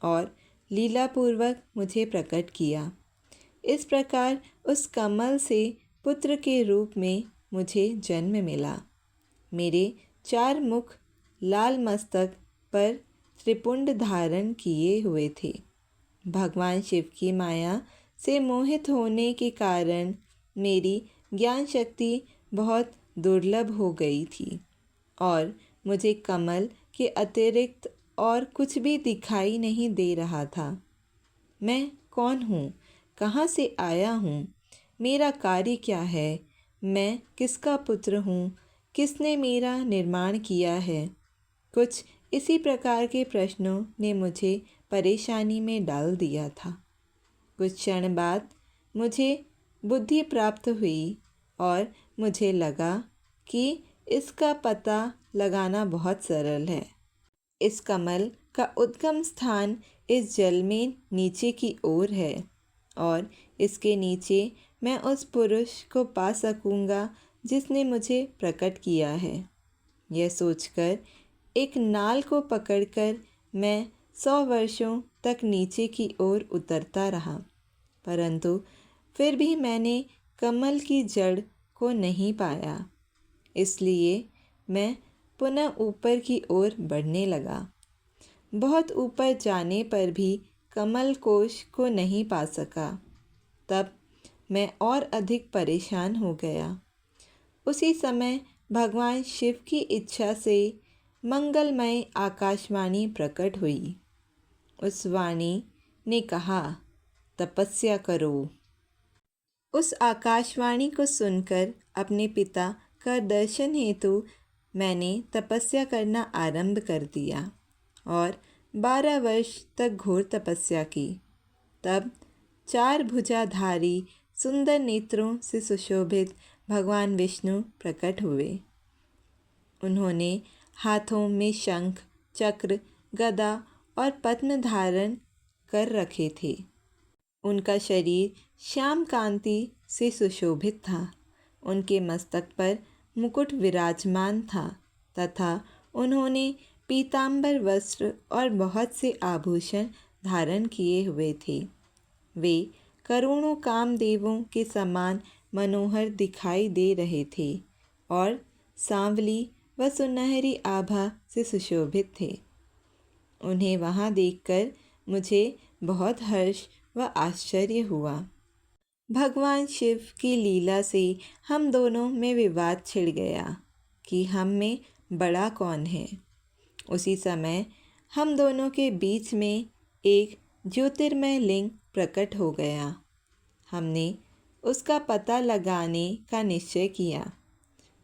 और लीलापूर्वक मुझे प्रकट किया। इस प्रकार उस कमल से पुत्र के रूप में मुझे जन्म मिला। मेरे 4 मुख लाल मस्तक पर त्रिपुंड धारण किए हुए थे। भगवान शिव की माया से मोहित होने के कारण मेरी ज्ञान शक्ति बहुत दुर्लभ हो गई थी और मुझे कमल के अतिरिक्त और कुछ भी दिखाई नहीं दे रहा था। मैं कौन हूँ? कहाँ से आया हूँ? मेरा कार्य क्या है? मैं किसका पुत्र हूँ? किसने मेरा निर्माण किया है? कुछ इसी प्रकार के प्रश्नों ने मुझे परेशानी में डाल दिया था। कुछ क्षण बाद मुझे बुद्धि प्राप्त हुई और मुझे लगा कि इसका पता लगाना बहुत सरल है। इस कमल का उद्गम स्थान इस जल में नीचे की ओर है और इसके नीचे मैं उस पुरुष को पा सकूंगा जिसने मुझे प्रकट किया है। यह सोचकर एक नाल को पकड़कर मैं 100 वर्षों तक नीचे की ओर उतरता रहा, परंतु फिर भी मैंने कमल की जड़ को नहीं पाया। इसलिए मैं पुनः ऊपर की ओर बढ़ने लगा। बहुत ऊपर जाने पर भी कमल कोश को नहीं पा सका। तब मैं और अधिक परेशान हो गया। उसी समय भगवान शिव की इच्छा से मंगलमय आकाशवाणी प्रकट हुई। उस वाणी ने कहा, तपस्या करो। उस आकाशवाणी को सुनकर अपने पिता का दर्शन हेतु मैंने तपस्या करना आरंभ कर दिया और 12 वर्ष तक घोर तपस्या की। तब 4 भुजाधारी सुंदर नेत्रों से सुशोभित भगवान विष्णु प्रकट हुए। उन्होंने हाथों में शंख, चक्र, गदा और पद्म धारण कर रखे थे। उनका शरीर श्याम कांति से सुशोभित था। उनके मस्तक पर मुकुट विराजमान था तथा उन्होंने पीतांबर वस्त्र और बहुत से आभूषण धारण किए हुए थे। वे करोड़ों कामदेवों के समान मनोहर दिखाई दे रहे थे और सांवली व सुनहरी आभा से सुशोभित थे। उन्हें वहाँ देखकर मुझे बहुत हर्ष व आश्चर्य हुआ। भगवान शिव की लीला से हम दोनों में विवाद छिड़ गया कि हम में बड़ा कौन है। उसी समय हम दोनों के बीच में एक ज्योतिर्मय लिंग प्रकट हो गया। हमने उसका पता लगाने का निश्चय किया।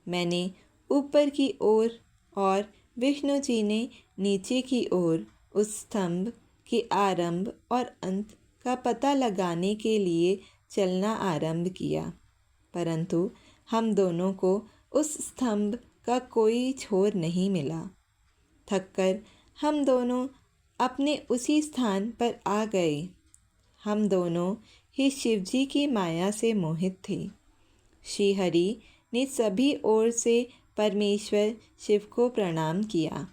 मैंने ऊपर की ओर और विष्णु जी ने नीचे की ओर उस स्तंभ के आरंभ और अंत का पता लगाने के लिए चलना आरंभ किया, परंतु हम दोनों को उस स्तंभ का कोई छोर नहीं मिला। थककर हम दोनों अपने उसी स्थान पर आ गए। हम दोनों ही शिवजी की माया से मोहित थे। श्री हरि ने सभी ओर से परमेश्वर शिव को प्रणाम किया।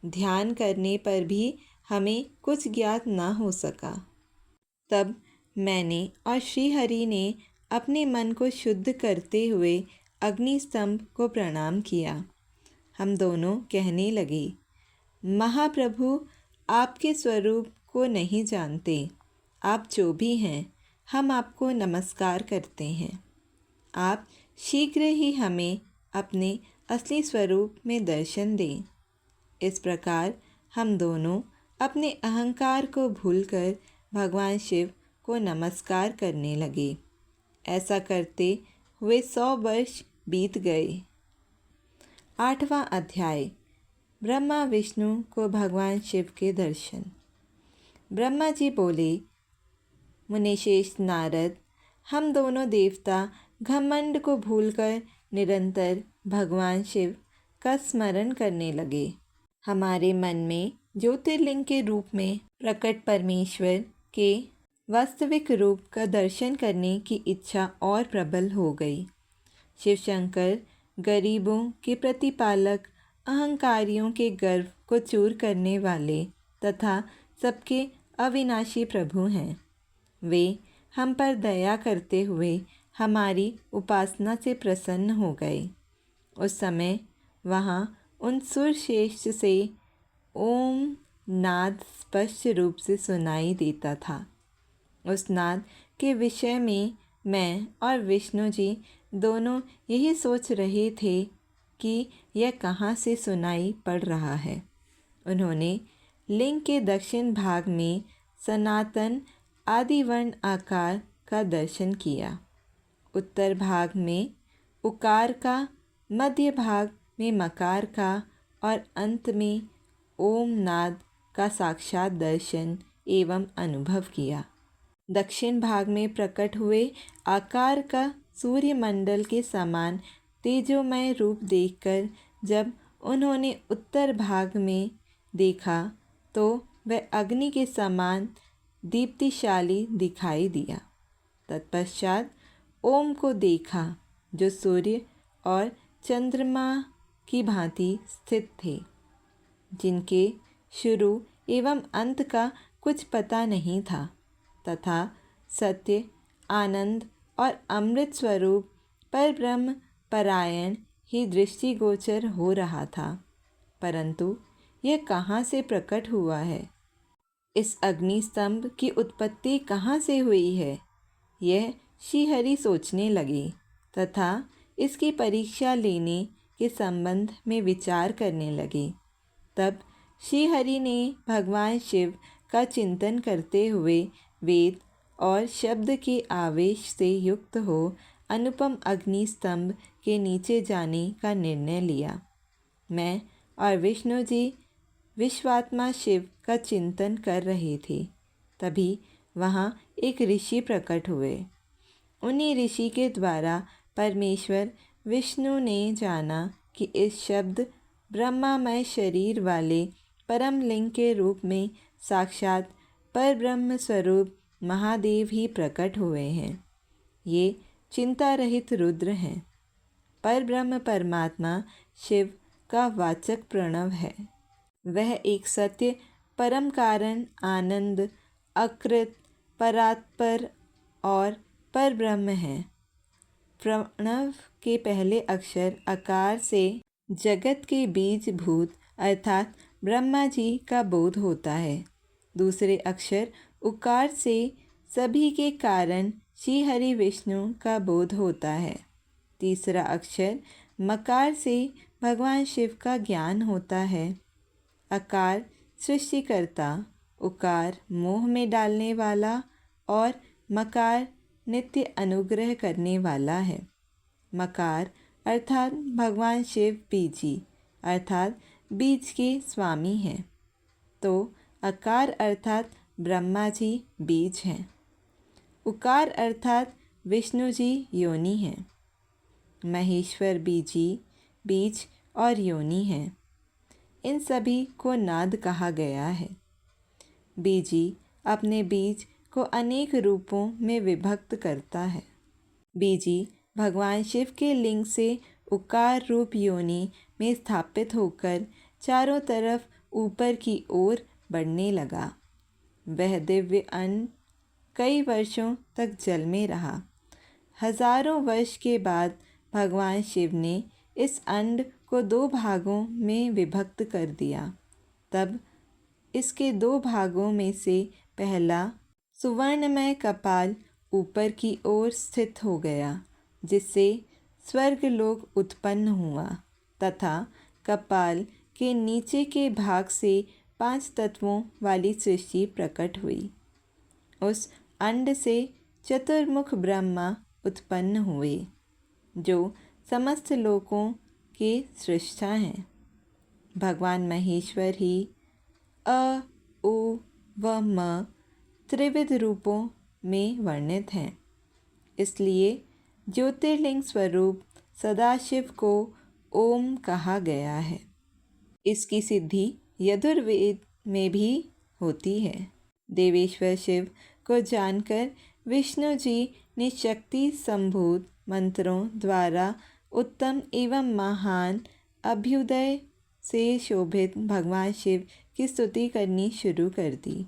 ध्यान करने पर भी हमें कुछ ज्ञात न हो सका। तब मैंने और श्री हरि ने अपने मन को शुद्ध करते हुए अग्नि स्तंभ को प्रणाम किया। हम दोनों कहने लगे, महाप्रभु, आपके स्वरूप को नहीं जानते। आप जो भी हैं, हम आपको नमस्कार करते हैं। आप शीघ्र ही हमें अपने असली स्वरूप में दर्शन दें। इस प्रकार हम दोनों अपने अहंकार को भूलकर भगवान शिव को नमस्कार करने लगे। ऐसा करते हुए 100 वर्ष बीत गए। 8वां अध्याय, ब्रह्मा विष्णु को भगवान शिव के दर्शन। ब्रह्मा जी बोले, मुनिश्रेष्ठ नारद, हम दोनों देवता घमंड को भूलकर निरंतर भगवान शिव का स्मरण करने लगे। हमारे मन में ज्योतिर्लिंग के रूप में प्रकट परमेश्वर के वास्तविक रूप का दर्शन करने की इच्छा और प्रबल हो गई। शिव शंकर गरीबों के प्रतिपालक, अहंकारियों के गर्व को चूर करने वाले तथा सबके अविनाशी प्रभु हैं। वे हम पर दया करते हुए हमारी उपासना से प्रसन्न हो गए। उस समय वहाँ उन सुरश्रेष्ठ से ओम नाद स्पष्ट रूप से सुनाई देता था। उस नाद के विषय में मैं और विष्णु जी दोनों यही सोच रहे थे कि यह कहाँ से सुनाई पड़ रहा है। उन्होंने लिंग के दक्षिण भाग में सनातन आदिवर्ण आकार का दर्शन किया। उत्तर भाग में उकार का मध्य भाग में मकार का और अंत में ओम नाद का साक्षात दर्शन एवं अनुभव किया। दक्षिण भाग में प्रकट हुए आकार का सूर्यमंडल के समान तेजोमय रूप देखकर जब उन्होंने उत्तर भाग में देखा तो वह अग्नि के समान दीप्तिशाली दिखाई दिया। तत्पश्चात ओम को देखा जो सूर्य और चंद्रमा की भांति स्थित थे, जिनके शुरू एवं अंत का कुछ पता नहीं था तथा सत्य, आनंद और अमृत स्वरूप परब्रह्म परायण ही दृष्टिगोचर हो रहा था। परंतु यह कहाँ से प्रकट हुआ है? इस अग्नि स्तंभ की उत्पत्ति कहाँ से हुई है? यह श्रीहरि सोचने लगे तथा इसकी परीक्षा लेने के संबंध में विचार करने लगे। तब श्रीहरि ने भगवान शिव का चिंतन करते हुए वेद और शब्द के आवेश से युक्त हो अनुपम अग्नि स्तंभ के नीचे जाने का निर्णय लिया। मैं और विष्णु जी विश्वात्मा शिव का चिंतन कर रहे थे। तभी वहाँ एक ऋषि प्रकट हुए। उन्हीं ऋषि के द्वारा परमेश्वर विष्णु ने जाना कि इस शब्द ब्रह्मामय शरीर वाले परम लिंग के रूप में साक्षात परब्रह्म स्वरूप महादेव ही प्रकट हुए हैं। ये चिंता रहित रुद्र हैं। परब्रह्म परमात्मा शिव का वाचक प्रणव है। वह एक सत्य परम कारण आनंद अकृत परात्पर और परब्रह्म है। प्रणव के पहले अक्षर अकार से जगत के बीज भूत अर्थात ब्रह्मा जी का बोध होता है। दूसरे अक्षर उकार से सभी के कारण श्री हरि विष्णु का बोध होता है। तीसरा अक्षर मकार से भगवान शिव का ज्ञान होता है। अकार सृष्टिकर्ता, उकार मोह में डालने वाला और मकार नित्य अनुग्रह करने वाला है। मकार अर्थात भगवान शिव बीजी अर्थात बीज के स्वामी हैं, तो अकार अर्थात ब्रह्मा जी बीज हैं। उकार अर्थात विष्णु जी योनि हैं। महेश्वर बीजी बीज और योनि हैं। इन सभी को नाद कहा गया है। बीजी अपने बीज को अनेक रूपों में विभक्त करता है। बीजी भगवान शिव के लिंग से उकार रूप योनि में स्थापित होकर चारों तरफ ऊपर की ओर बढ़ने लगा। वह दिव्य अन्न कई वर्षों तक जल में रहा। हजारों वर्ष के बाद भगवान शिव ने इस अंड को दो भागों में विभक्त कर दिया। तब इसके दो भागों में से पहला सुवर्णमय कपाल ऊपर की ओर स्थित हो गया, जिससे स्वर्गलोक उत्पन्न हुआ तथा कपाल के नीचे के भाग से 5 तत्वों वाली सृष्टि प्रकट हुई। उस अंड से चतुर्मुख ब्रह्मा उत्पन्न हुए, जो समस्त लोकों के सृष्टा हैं। भगवान महेश्वर ही अ, उ व म त्रिविध रूपों में वर्णित हैं। इसलिए ज्योतिर्लिंग स्वरूप सदाशिव को ओम कहा गया है। इसकी सिद्धि यजुर्वेद में भी होती है। देवेश्वर शिव को जानकर विष्णु जी ने शक्ति संभूत मंत्रों द्वारा उत्तम एवं महान अभ्युदय से शोभित भगवान शिव की स्तुति करनी शुरू कर दी।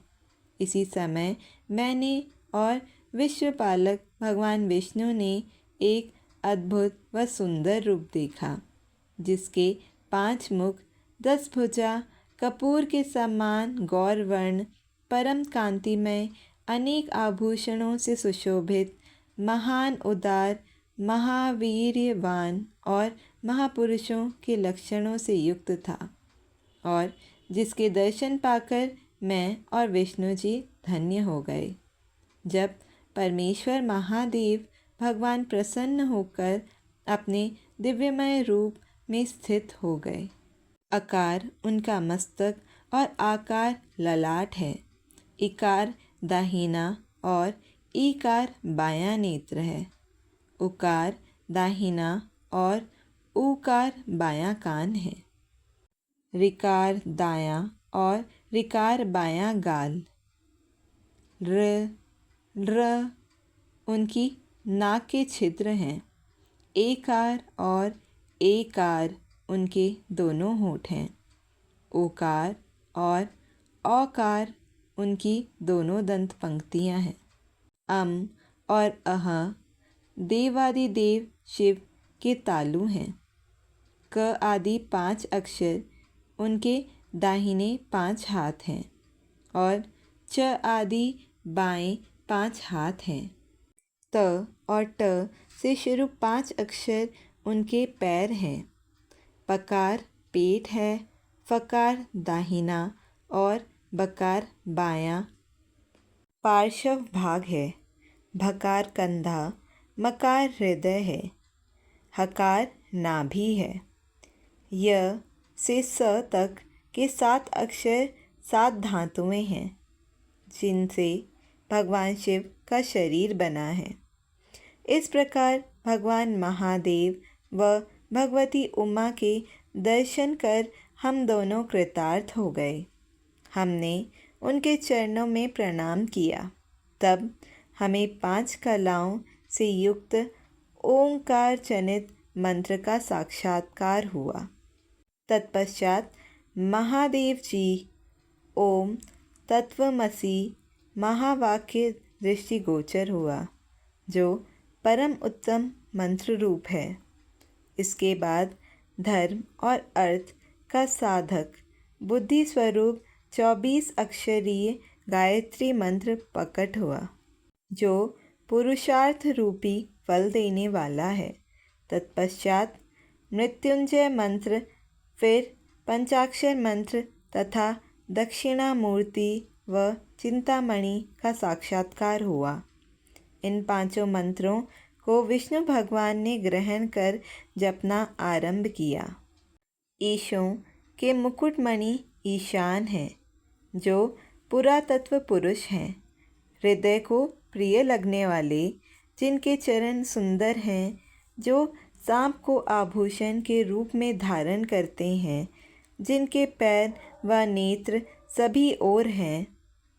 इसी समय मैंने और विश्वपालक भगवान विष्णु ने एक अद्भुत व सुंदर रूप देखा, जिसके 5 मुख 10 भुजा कपूर के समान गौरवर्ण परम कांतिमय अनेक आभूषणों से सुशोभित महान उदार महावीर्यवान और महापुरुषों के लक्षणों से युक्त था, और जिसके दर्शन पाकर मैं और विष्णु जी धन्य हो गए। जब परमेश्वर महादेव भगवान प्रसन्न होकर अपने दिव्यमय रूप में स्थित हो गए। अकार उनका मस्तक और आकार ललाट है। इकार दाहिना और ईकार बायां नेत्र है। उकार दाहिना और ऊकार बायां कान है। ऋकार दायां और ऋकार बायां गाल। र उनकी नाक के छिद्र हैं। एकार और एकार उनके दोनों होंठ हैं। ओकार और औकार उनकी दोनों दंत पंक्तियां हैं। अम और अह देवादिदेव शिव के तालु हैं। क आदि 5 अक्षर उनके दाहिने 5 हाथ हैं और च आदि बाएं 5 हाथ हैं। त और ट से शुरू 5 अक्षर उनके पैर हैं। पकार पेट है। फकार दाहिना और बकार बायां पार्श्व भाग है। भकार कंधा। मकार हृदय है। हकार नाभि है। य से स तक के 7 अक्षर 7 धातुएं हैं जिनसे भगवान शिव का शरीर बना है। इस प्रकार भगवान महादेव व भगवती उमा के दर्शन कर हम दोनों कृतार्थ हो गए। हमने उनके चरणों में प्रणाम किया। तब हमें 5 कलाओं से युक्त ओंकार जनित मंत्र का साक्षात्कार हुआ। तत्पश्चात महादेव जी ओम तत्वमसि महावाक्य दृष्टिगोचर हुआ, जो परम उत्तम मंत्र रूप है। इसके बाद धर्म और अर्थ का साधक बुद्धि स्वरूप 24 अक्षरीय गायत्री मंत्र प्रकट हुआ, जो पुरुषार्थ रूपी फल देने वाला है। तत्पश्चात मृत्युंजय मंत्र, फिर पंचाक्षर मंत्र तथा दक्षिणामूर्ति व चिंतामणि का साक्षात्कार हुआ। इन 5 मंत्रों को विष्णु भगवान ने ग्रहण कर जपना आरंभ किया। ईशों के मुकुटमणि ईशान है, जो पुरातत्व पुरुष हैं। हृदय को प्रिय लगने वाले, जिनके चरण सुंदर हैं, जो सांप को आभूषण के रूप में धारण करते हैं, जिनके पैर व नेत्र सभी ओर हैं,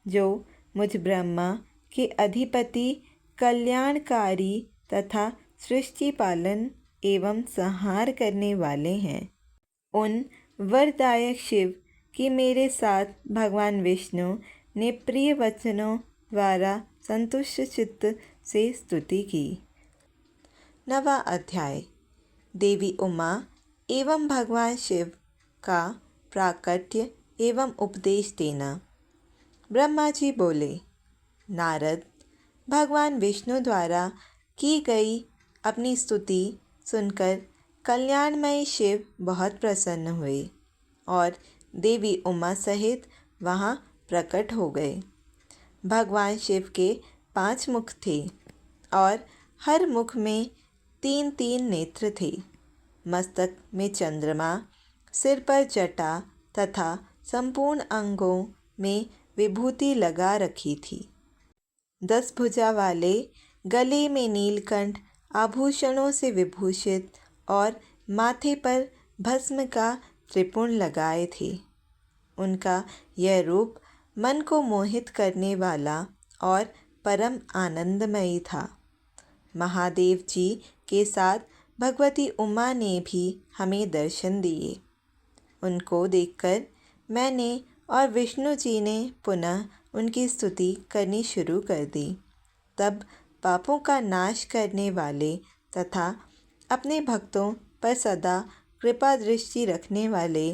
जो मुझ ब्रह्मा के अधिपति, कल्याणकारी तथा सृष्टि पालन एवं संहार करने वाले हैं। उन वरदायक शिव की मेरे साथ भगवान विष्णु ने प्रिय वचनों द्वारा संतुष्ट चित्त से स्तुति की। 9वां अध्याय। देवी उमा एवं भगवान शिव का प्राकट्य एवं उपदेश देना। ब्रह्मा जी बोले, नारद, भगवान विष्णु द्वारा की गई अपनी स्तुति सुनकर कल्याणमय शिव बहुत प्रसन्न हुए और देवी उमा सहित वहाँ प्रकट हो गए। भगवान शिव के 5 मुख थे और हर मुख में 3-3 नेत्र थे। मस्तक में चंद्रमा, सिर पर जटा तथा संपूर्ण अंगों में विभूति लगा रखी थी। 10 भुजा वाले, गले में नीलकंठ आभूषणों से विभूषित और माथे पर भस्म का त्रिपुण लगाए थे। उनका यह रूप मन को मोहित करने वाला और परम आनंदमयी था। महादेव जी के साथ भगवती उमा ने भी हमें दर्शन दिए। उनको देखकर मैंने और विष्णु जी ने पुनः उनकी स्तुति करनी शुरू कर दी। तब पापों का नाश करने वाले तथा अपने भक्तों पर सदा कृपा दृष्टि रखने वाले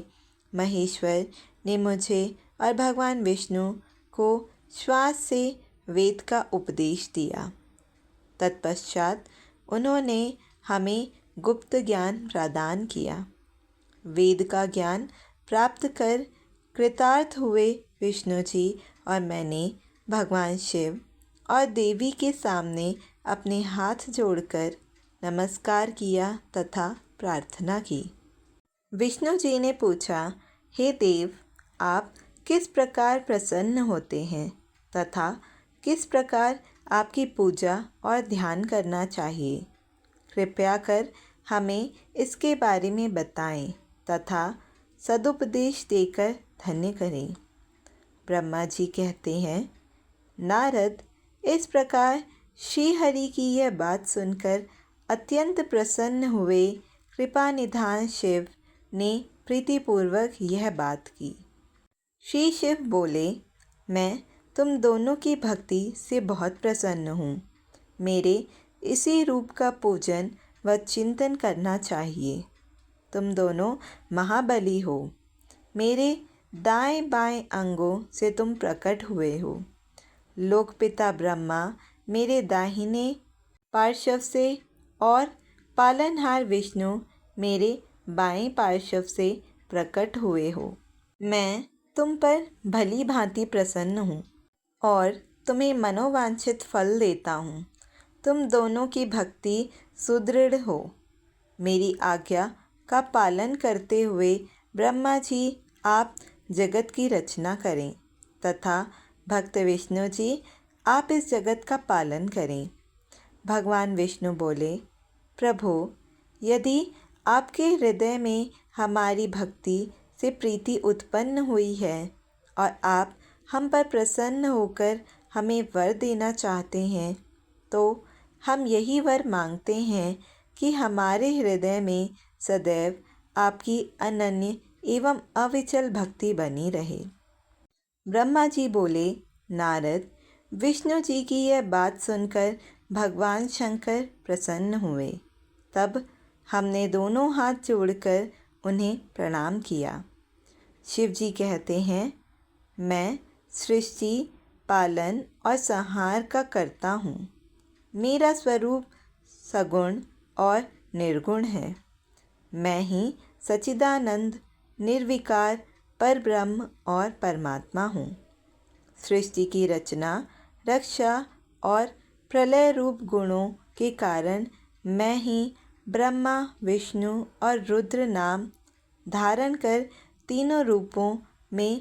महेश्वर ने मुझे और भगवान विष्णु को श्वास से वेद का उपदेश दिया। तत्पश्चात उन्होंने हमें गुप्त ज्ञान प्रदान किया। वेद का ज्ञान प्राप्त कर कृतार्थ हुए विष्णु जी और मैंने भगवान शिव और देवी के सामने अपने हाथ जोड़कर नमस्कार किया तथा प्रार्थना की। विष्णु जी ने पूछा, हे देव, आप किस प्रकार प्रसन्न होते हैं तथा किस प्रकार आपकी पूजा और ध्यान करना चाहिए? कृपया कर हमें इसके बारे में बताएं तथा सदुपदेश देकर धन्य करें। ब्रह्मा जी कहते हैं, नारद, इस प्रकार श्री हरि की यह बात सुनकर अत्यंत प्रसन्न हुए कृपा निधान शिव ने प्रीतिपूर्वक यह बात की। श्री शिव बोले, मैं तुम दोनों की भक्ति से बहुत प्रसन्न हूँ। मेरे इसी रूप का पूजन व चिंतन करना चाहिए। तुम दोनों महाबली हो। मेरे दाएं बाएं अंगों से तुम प्रकट हुए हो। लोकपिता ब्रह्मा मेरे दाहिने पार्श्व से और पालनहार विष्णु मेरे बाएं पार्श्व से प्रकट हुए हो। मैं तुम पर भली भांति प्रसन्न हूँ और तुम्हें मनोवांछित फल देता हूँ। तुम दोनों की भक्ति सुदृढ़ हो। मेरी आज्ञा का पालन करते हुए ब्रह्मा जी आप जगत की रचना करें तथा भक्त विष्णु जी आप इस जगत का पालन करें। भगवान विष्णु बोले, प्रभु, यदि आपके हृदय में हमारी भक्ति से प्रीति उत्पन्न हुई है और आप हम पर प्रसन्न होकर हमें वर देना चाहते हैं, तो हम यही वर मांगते हैं कि हमारे हृदय में सदैव आपकी अनन्य एवं अविचल भक्ति बनी रहे। ब्रह्मा जी बोले, नारद, विष्णु जी की यह बात सुनकर भगवान शंकर प्रसन्न हुए। तब हमने दोनों हाथ जोड़कर उन्हें प्रणाम किया। शिव जी कहते हैं, मैं सृष्टि, पालन और संहार का कर्ता हूँ। मेरा स्वरूप सगुण और निर्गुण है। मैं ही सच्चिदानंद, निर्विकार, परब्रह्म और परमात्मा हूँ। सृष्टि की रचना, रक्षा और प्रलय रूप गुणों के कारण मैं ही ब्रह्मा, विष्णु और रुद्र नाम धारण कर तीनों रूपों में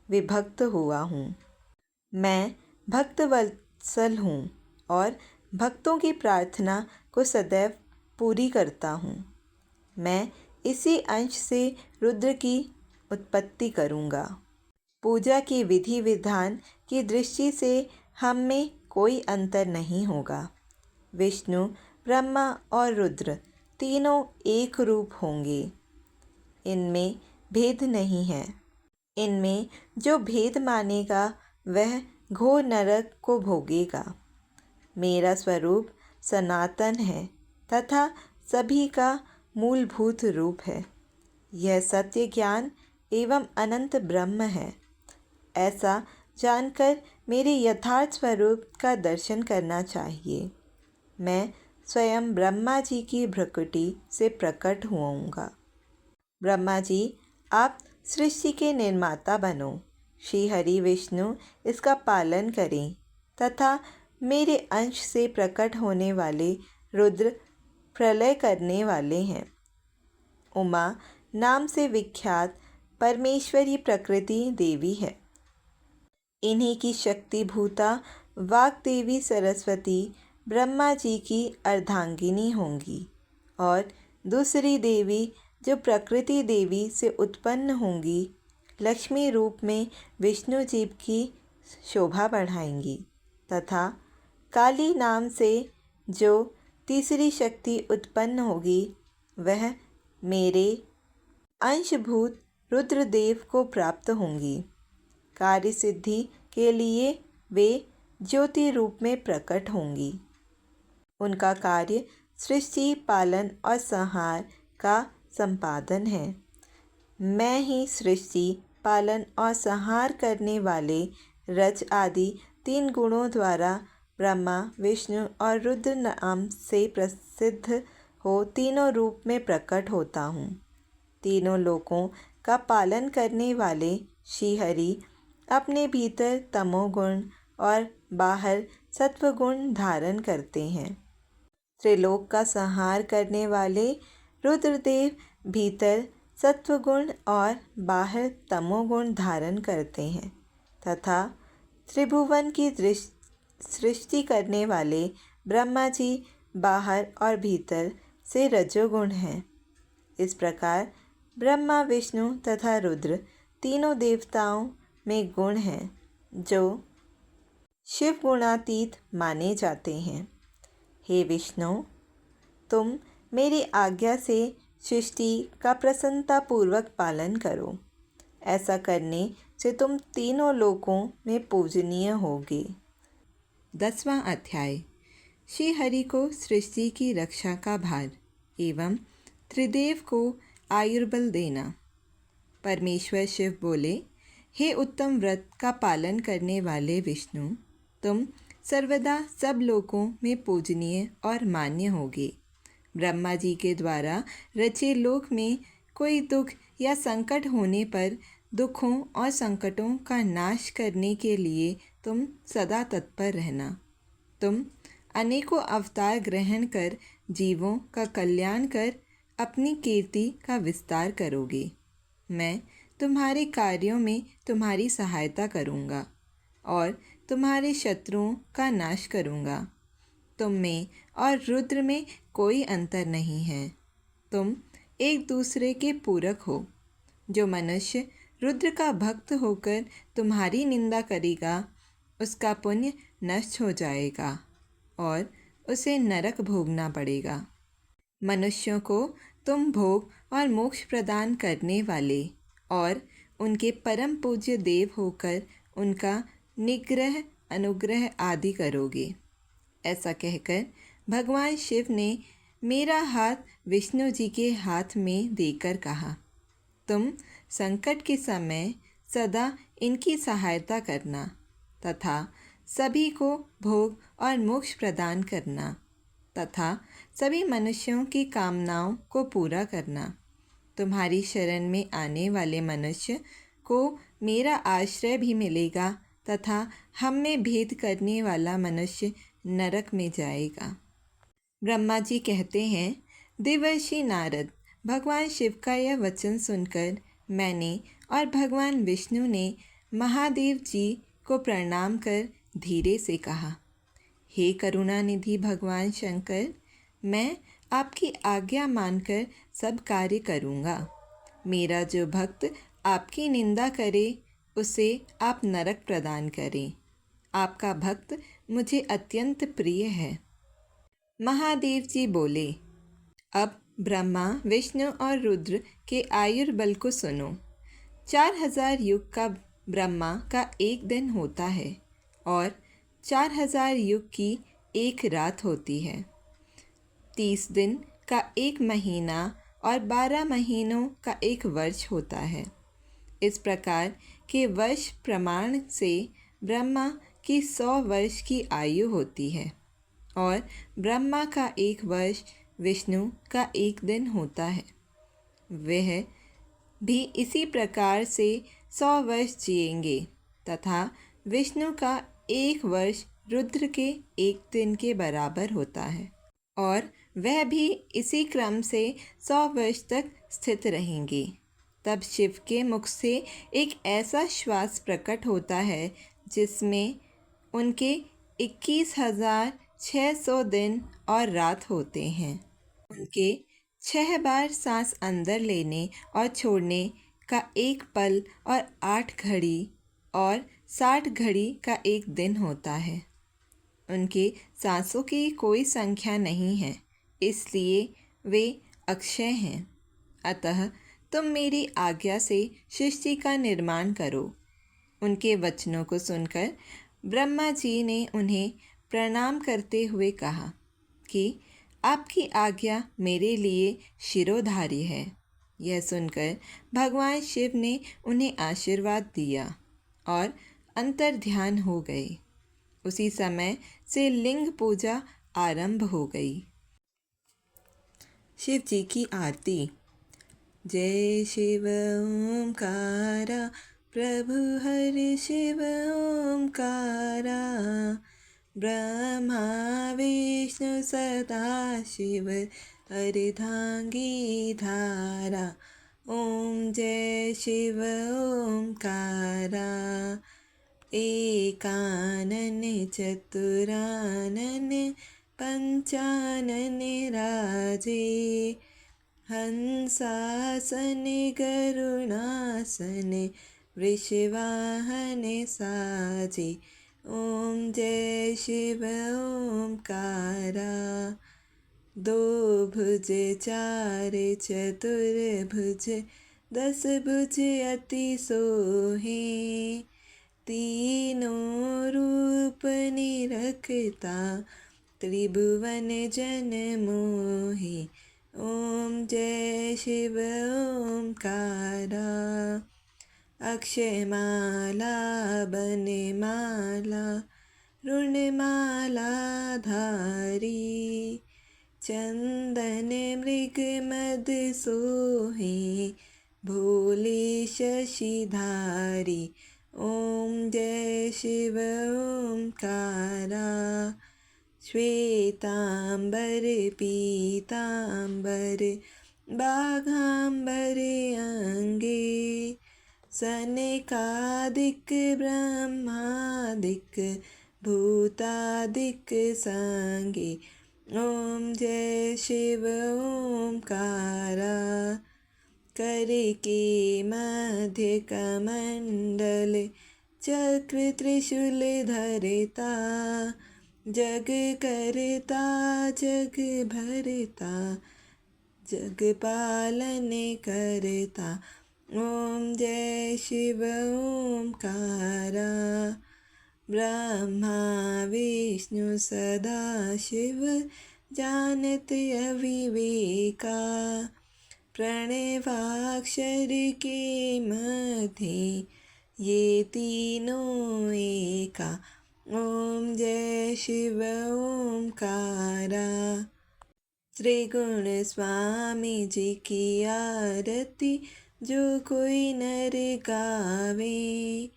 विभक्त हुआ हूँ। मैं भक्तवत्सल हूँ और भक्तों की प्रार्थना को सदैव पूरी करता हूँ। मैं इसी अंश से रुद्र की उत्पत्ति करूँगा। पूजा की विधि विधान की दृष्टि से हम में कोई अंतर नहीं होगा। विष्णु, ब्रह्मा और रुद्र तीनों एक रूप होंगे। इनमें भेद नहीं है। इनमें जो भेद मानेगा वह घोर नरक को भोगेगा। मेरा स्वरूप सनातन है तथा सभी का मूलभूत रूप है। यह सत्य ज्ञान एवं अनंत ब्रह्म है। ऐसा जानकर मेरे यथार्थ स्वरूप का दर्शन करना चाहिए। मैं स्वयं ब्रह्मा जी की भ्रुकुटी से प्रकट हुआऊँगा। ब्रह्मा जी, आप सृष्टि के निर्माता बनो। श्री हरि विष्णु इसका पालन करें तथा मेरे अंश से प्रकट होने वाले रुद्र प्रलय करने वाले हैं। उमा नाम से विख्यात परमेश्वरी प्रकृति देवी है। इन्हीं की शक्ति भूता वाग देवी सरस्वती ब्रह्मा जी की अर्धांगिनी होंगी और दूसरी देवी जो प्रकृति देवी से उत्पन्न होंगी, लक्ष्मी रूप में विष्णु जी की शोभा बढ़ाएंगी तथा काली नाम से जो तीसरी शक्ति उत्पन्न होगी, वह मेरे अंशभूत रुद्रदेव को प्राप्त होंगी। कार्य सिद्धि के लिए वे ज्योति रूप में प्रकट होंगी। उनका कार्य सृष्टि, पालन और संहार का संपादन है। मैं ही सृष्टि, पालन और संहार करने वाले रज आदि तीन गुणों द्वारा ब्रह्मा, विष्णु और रुद्र नाम से प्रसिद्ध हो तीनों रूप में प्रकट होता हूँ। तीनों लोकों का पालन करने वाले श्री हरि अपने भीतर तमोगुण और बाहर सत्वगुण धारण करते हैं। त्रिलोक का संहार करने वाले रुद्रदेव भीतर सत्वगुण और बाहर तमोगुण धारण करते हैं तथा त्रिभुवन की सृष्टि करने वाले ब्रह्मा जी बाहर और भीतर से रजोगुण हैं। इस प्रकार ब्रह्मा, विष्णु तथा रुद्र तीनों देवताओं में गुण हैं जो शिव गुणातीत माने जाते हैं। हे विष्णु, तुम मेरी आज्ञा से सृष्टि का प्रसन्नतापूर्वक पालन करो। ऐसा करने से तुम तीनों लोकों में पूजनीय होगे। 10वां अध्याय। श्री हरि को सृष्टि की रक्षा का भार एवं त्रिदेव को आयुर्बल देना। परमेश्वर शिव बोले, हे उत्तम व्रत का पालन करने वाले विष्णु, तुम सर्वदा सब लोकों में पूजनीय और मान्य होगे। ब्रह्मा जी के द्वारा रचे लोक में कोई दुख या संकट होने पर दुखों और संकटों का नाश करने के लिए तुम सदा तत्पर रहना। तुम अनेकों अवतार ग्रहण कर जीवों का कल्याण कर अपनी कीर्ति का विस्तार करोगे। मैं तुम्हारे कार्यों में तुम्हारी सहायता करूँगा और तुम्हारे शत्रुओं का नाश करूँगा। तुम में और रुद्र में कोई अंतर नहीं है। तुम एक दूसरे के पूरक हो। जो मनुष्य रुद्र का भक्त होकर तुम्हारी निंदा करेगा, उसका पुण्य नष्ट हो जाएगा और उसे नरक भोगना पड़ेगा। मनुष्यों को तुम भोग और मोक्ष प्रदान करने वाले और उनके परम पूज्य देव होकर उनका निग्रह, अनुग्रह आदि करोगे। ऐसा कहकर भगवान शिव ने मेरा हाथ विष्णु जी के हाथ में देकर कहा, तुम संकट के समय सदा इनकी सहायता करना तथा सभी को भोग और मोक्ष प्रदान करना तथा सभी मनुष्यों की कामनाओं को पूरा करना। तुम्हारी शरण में आने वाले मनुष्य को मेरा आश्रय भी मिलेगा तथा हम में भेद करने वाला मनुष्य नरक में जाएगा। ब्रह्मा जी कहते हैं, देवर्षि नारद, भगवान शिव का यह वचन सुनकर मैंने और भगवान विष्णु ने महादेव जी को प्रणाम कर धीरे से कहा, हे करुणानिधि भगवान शंकर, मैं आपकी आज्ञा मानकर सब कार्य करूँगा। मेरा जो भक्त आपकी निंदा करे उसे आप नरक प्रदान करें। आपका भक्त मुझे अत्यंत प्रिय है। महादेव जी बोले, अब ब्रह्मा, विष्णु और रुद्र के आयुर्बल को सुनो। 4000 युग का ब्रह्मा का एक दिन होता है और 4000 युग की एक रात होती है। 30 दिन का एक महीना और 12 महीनों का एक वर्ष होता है। इस प्रकार के वर्ष प्रमाण से ब्रह्मा की 100 वर्ष की आयु होती है और ब्रह्मा का एक वर्ष विष्णु का एक दिन होता है। वह भी इसी प्रकार से 100 वर्ष जिएंगे तथा विष्णु का एक वर्ष रुद्र के एक दिन के बराबर होता है और वह भी इसी क्रम से 100 वर्ष तक स्थित रहेंगे। तब शिव के मुख से एक ऐसा श्वास प्रकट होता है जिसमें उनके 21,600 दिन और रात होते हैं। उनके 6 बार सांस अंदर लेने और छोड़ने का एक पल और 8 घड़ी और 60 घड़ी का एक दिन होता है। उनके सांसों की कोई संख्या नहीं है, इसलिए वे अक्षय हैं। अतः तुम मेरी आज्ञा से सृष्टि का निर्माण करो। उनके वचनों को सुनकर ब्रह्मा जी ने उन्हें प्रणाम करते हुए कहा कि आपकी आज्ञा मेरे लिए शिरोधार्य है। यह सुनकर भगवान शिव ने उन्हें आशीर्वाद दिया और अंतर ध्यान हो गए। उसी समय से लिंग पूजा आरंभ हो गई। शिव जी की आरती। जय शिव ओंकारा, प्रभु हरि शिव ओंकारा। ब्रह्मा विष्णु सदाशिव अर्धांगी धारा। ओम जय शिव ओंकारा। एकानन चतुरानन पंचानन राजे। हंसासन गरुणासन वृषवाहन साजे। ओम जय शिव ओंकारा। दो भुज चार चतुर्भुज 10 भुज अति सोहे। तीनों रूप निरखता त्रिभुवन जन मोहे। ओम जय शिव ओंकारा। अक्षयमाला बनमाला ऋणमाला धारी। चंदन मृग मद सोहे भोले शशिधारी। ओम जय शिव ओंकारा। श्वेतांबर पीतांबर बाघांबर अंगे। सनकादिक ब्रह्मादिक भूतादिक संगे। ओम जय शिव ओंकारा। कर के मध्य कमंडल चक्र त्रिशूल धरता। जग करता जग भरता जग पालन करता। ओम जय शिव ओंकारा। ब्रह्मा विष्णु सदाशिव जानत अविवेका। प्रणवाक्षर के मध्य ये तीनों एका। ओम जय शिव ओंकारा। श्री गुण स्वामी जी की आरती जो कोई नर गावे।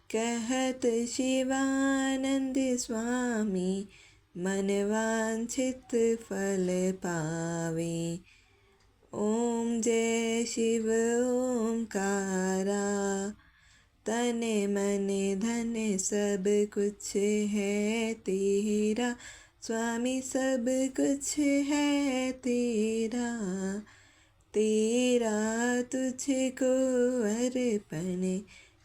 कहत शिवानंद स्वामी मन वांछित फल पावे। ओम जय शिव ओंकारा। तन मन धन सब कुछ है तेरा। स्वामी सब कुछ है तेरा। तेरा तुझको अर्पण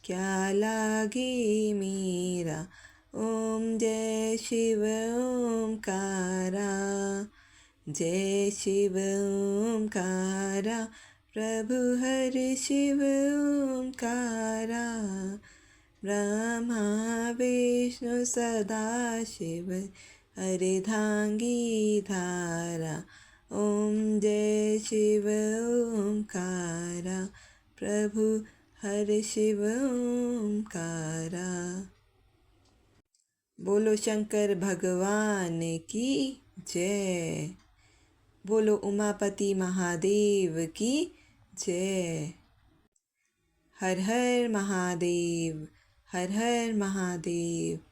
क्या लागे मेरा। ओम जय शिव ओंकारा। जय शिव ओंकारा। प्रभु हर शिव ओंकारा। ब्रह्मा विष्णु सदाशिव अर्धांगी धारा। ओम जय शिव ओंकारा। प्रभु हर शिव ओंकारा। बोलो शंकर भगवान की जय। बोलो उमापति महादेव की जय। हर हर महादेव। हर हर महादेव।